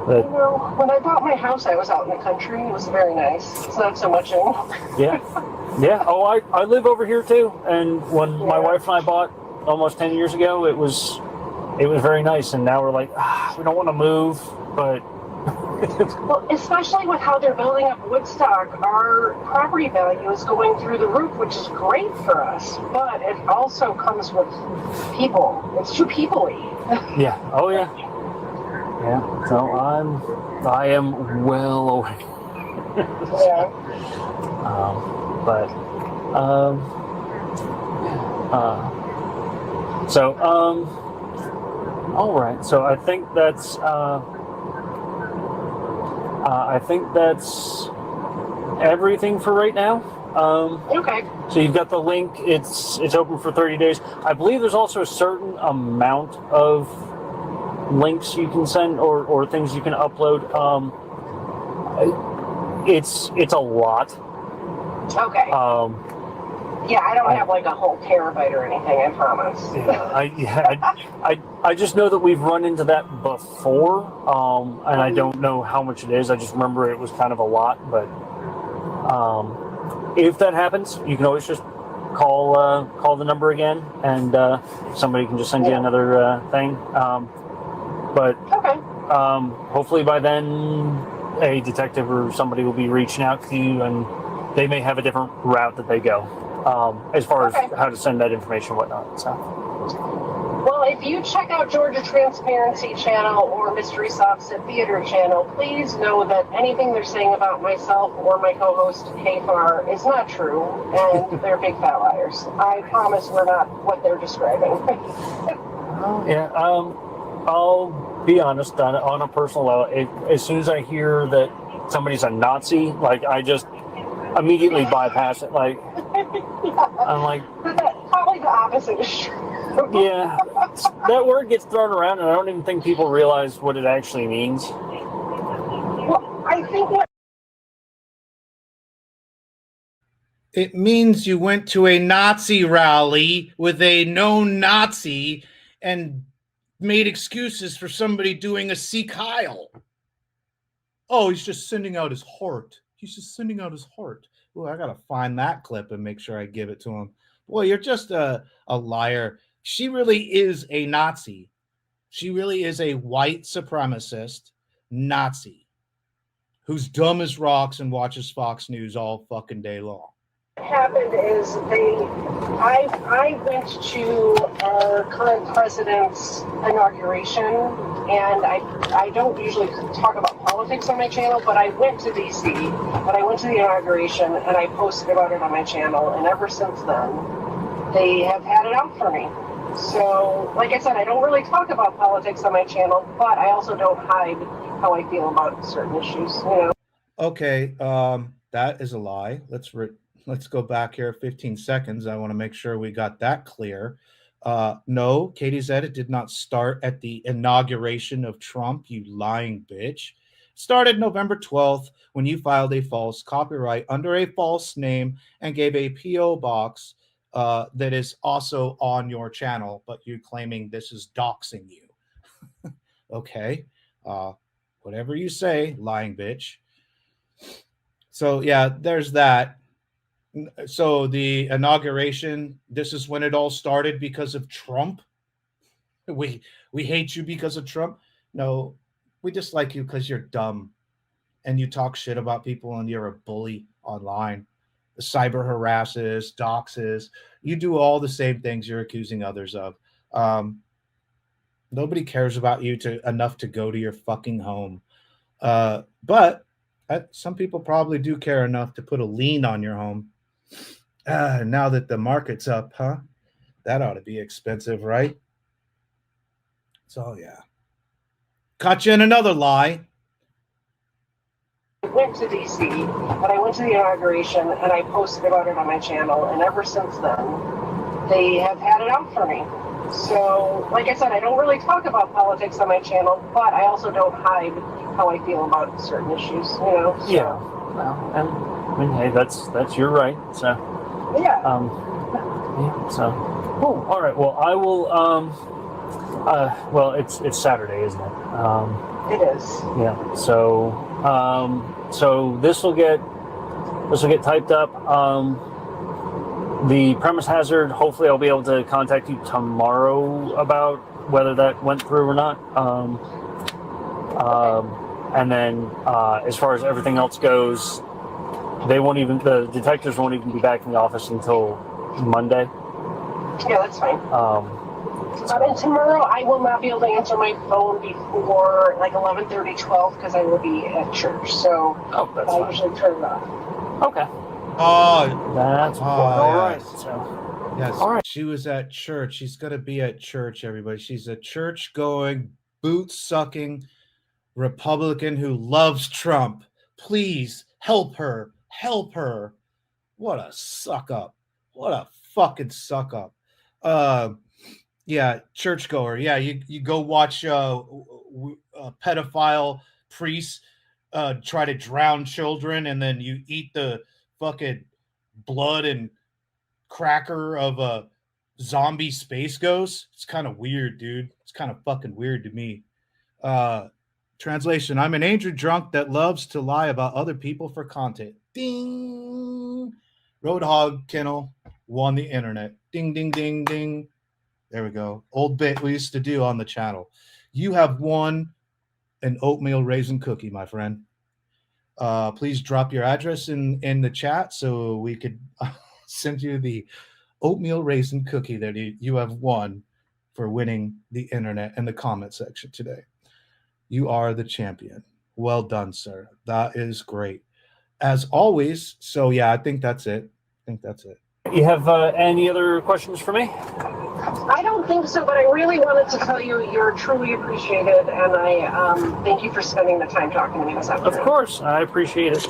You know, when I bought my house, I was out in the country. It was very nice. It's not so much anymore. Yeah. Oh, I live over here too. And when my wife and I bought almost 10 years ago, it was very nice. And now we're like, we don't want to move, but. Well, especially with how they're building up Woodstock, our property value is going through the roof, which is great for us. But it also comes with people. It's too people-y. Yeah. Oh, yeah. Yeah. So I am well away. Yeah. All right. So I think that's everything for right now. Okay. So you've got the link. It's open for 30 days. I believe there's also a certain amount of links you can send or things you can upload. It's a lot. Okay. Yeah, I don't have like a whole terabyte or anything, I promise. I just know that we've run into that before, and I don't know how much it is. I just remember it was kind of a lot. But if that happens, you can always just call the number again, and somebody can just send you another thing. But hopefully by then, a detective or somebody will be reaching out to you, and they may have a different route that they go. As far as how to send that information and whatnot. So. Well, if you check out Georgia Transparency Channel or Mystery Softs at Theater Channel, please know that anything they're saying about myself or my co-host Kfarr is not true, and they're big fat liars. I promise we're not what they're describing. I'll be honest, on a personal level, as soon as I hear that somebody's a Nazi, like, I just immediately bypass it. Like, I'm like, probably the opposite is true. Yeah, that word gets thrown around, and I don't even think people realize what it actually means. Well, I think what it means you went to a Nazi rally with a known Nazi and made excuses for somebody doing a Sikh Heil. Oh, he's just sending out his heart. He's just sending out his heart. Oh, I gotta find that clip and make sure I give it to him. Boy, you're just a liar. She really is a Nazi. She really is a white supremacist Nazi who's dumb as rocks and watches Fox News all fucking day long. happened is I went to our current president's inauguration, and I don't usually talk about politics on my channel, but I went to DC, but I went to the inauguration, and I posted about it on my channel, and ever since then, they have had it out for me. So, like I said, I don't really talk about politics on my channel, but I also don't hide how I feel about certain issues, you know. Okay, that is a lie. Let's go back here 15 seconds. I want to make sure we got that clear. No, Ktzed, it did not start at the inauguration of Trump, you lying bitch. It started November 12th when you filed a false copyright under a false name and gave a P.O. box that is also on your channel, but you're claiming this is doxing you. Okay, whatever you say, lying bitch. So yeah, there's that. So the inauguration, this is when it all started because of Trump. We hate you because of Trump. No, we dislike you because you're dumb and you talk shit about people and you're a bully online. Cyber harasses, doxes. You do all the same things you're accusing others of. Nobody cares about you enough to go to your fucking home. But some people probably do care enough to put a lien on your home. Now that the market's up, huh? That ought to be expensive, right? So, yeah. Caught you in another lie. I went to DC, but I went to the inauguration, and I posted about it on my channel, and ever since then, they have had it out for me. So, like I said, I don't really talk about politics on my channel, but I also don't hide how I feel about certain issues, you know? So. Yeah. Well, and I mean, hey, that's your right. So. Yeah. Yeah. So. Oh, all right. Well, I will. Well, it's Saturday, isn't it? It is. Yeah. So. So this will get typed up. The premise hazard. Hopefully, I'll be able to contact you tomorrow about whether that went through or not. And then, as far as everything else goes, the detectives won't even be back in the office until Monday. Yeah, that's fine. And tomorrow I will not be able to answer my phone before like 11:30, 12 because I will be at church. So I usually turn it off. Okay. Oh, that's all right. Yes. So, yes. all right. She was at church. She's going to be at church, everybody. She's a church-going, boot-sucking Republican who loves Trump. Please help her. help her. What a suck up. What a fucking suck up. Yeah, churchgoer. Yeah, you go watch pedophile priests try to drown children, and then you eat the fucking blood and cracker of a zombie space ghost. It's kind of weird, dude. It's kind of fucking weird to me. Translation: I'm an angry drunk that loves to lie about other people for content. Ding. Roadhog Kennel won the internet. Ding, ding, ding, ding. There we go. Old bit we used to do on the channel. You have won an oatmeal raisin cookie, my friend. Please drop your address in the chat so we could send you the oatmeal raisin cookie that you have won for winning the internet in the comment section today. You are the champion. Well done, sir. That is great. As always. So yeah, I think that's it. You have any other questions for me? I don't think so, but I really wanted to tell you you're truly appreciated, and I thank you for spending the time talking to me this afternoon. Of course, I appreciate it.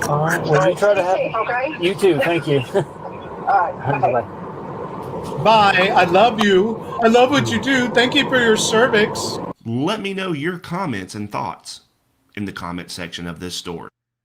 All right, well, you try to have. Safe, okay? You too. Thank you. All right. Bye. Bye. I love you. I love what you do. Thank you for your cervix. Let me know your comments and thoughts in the comment section of this story.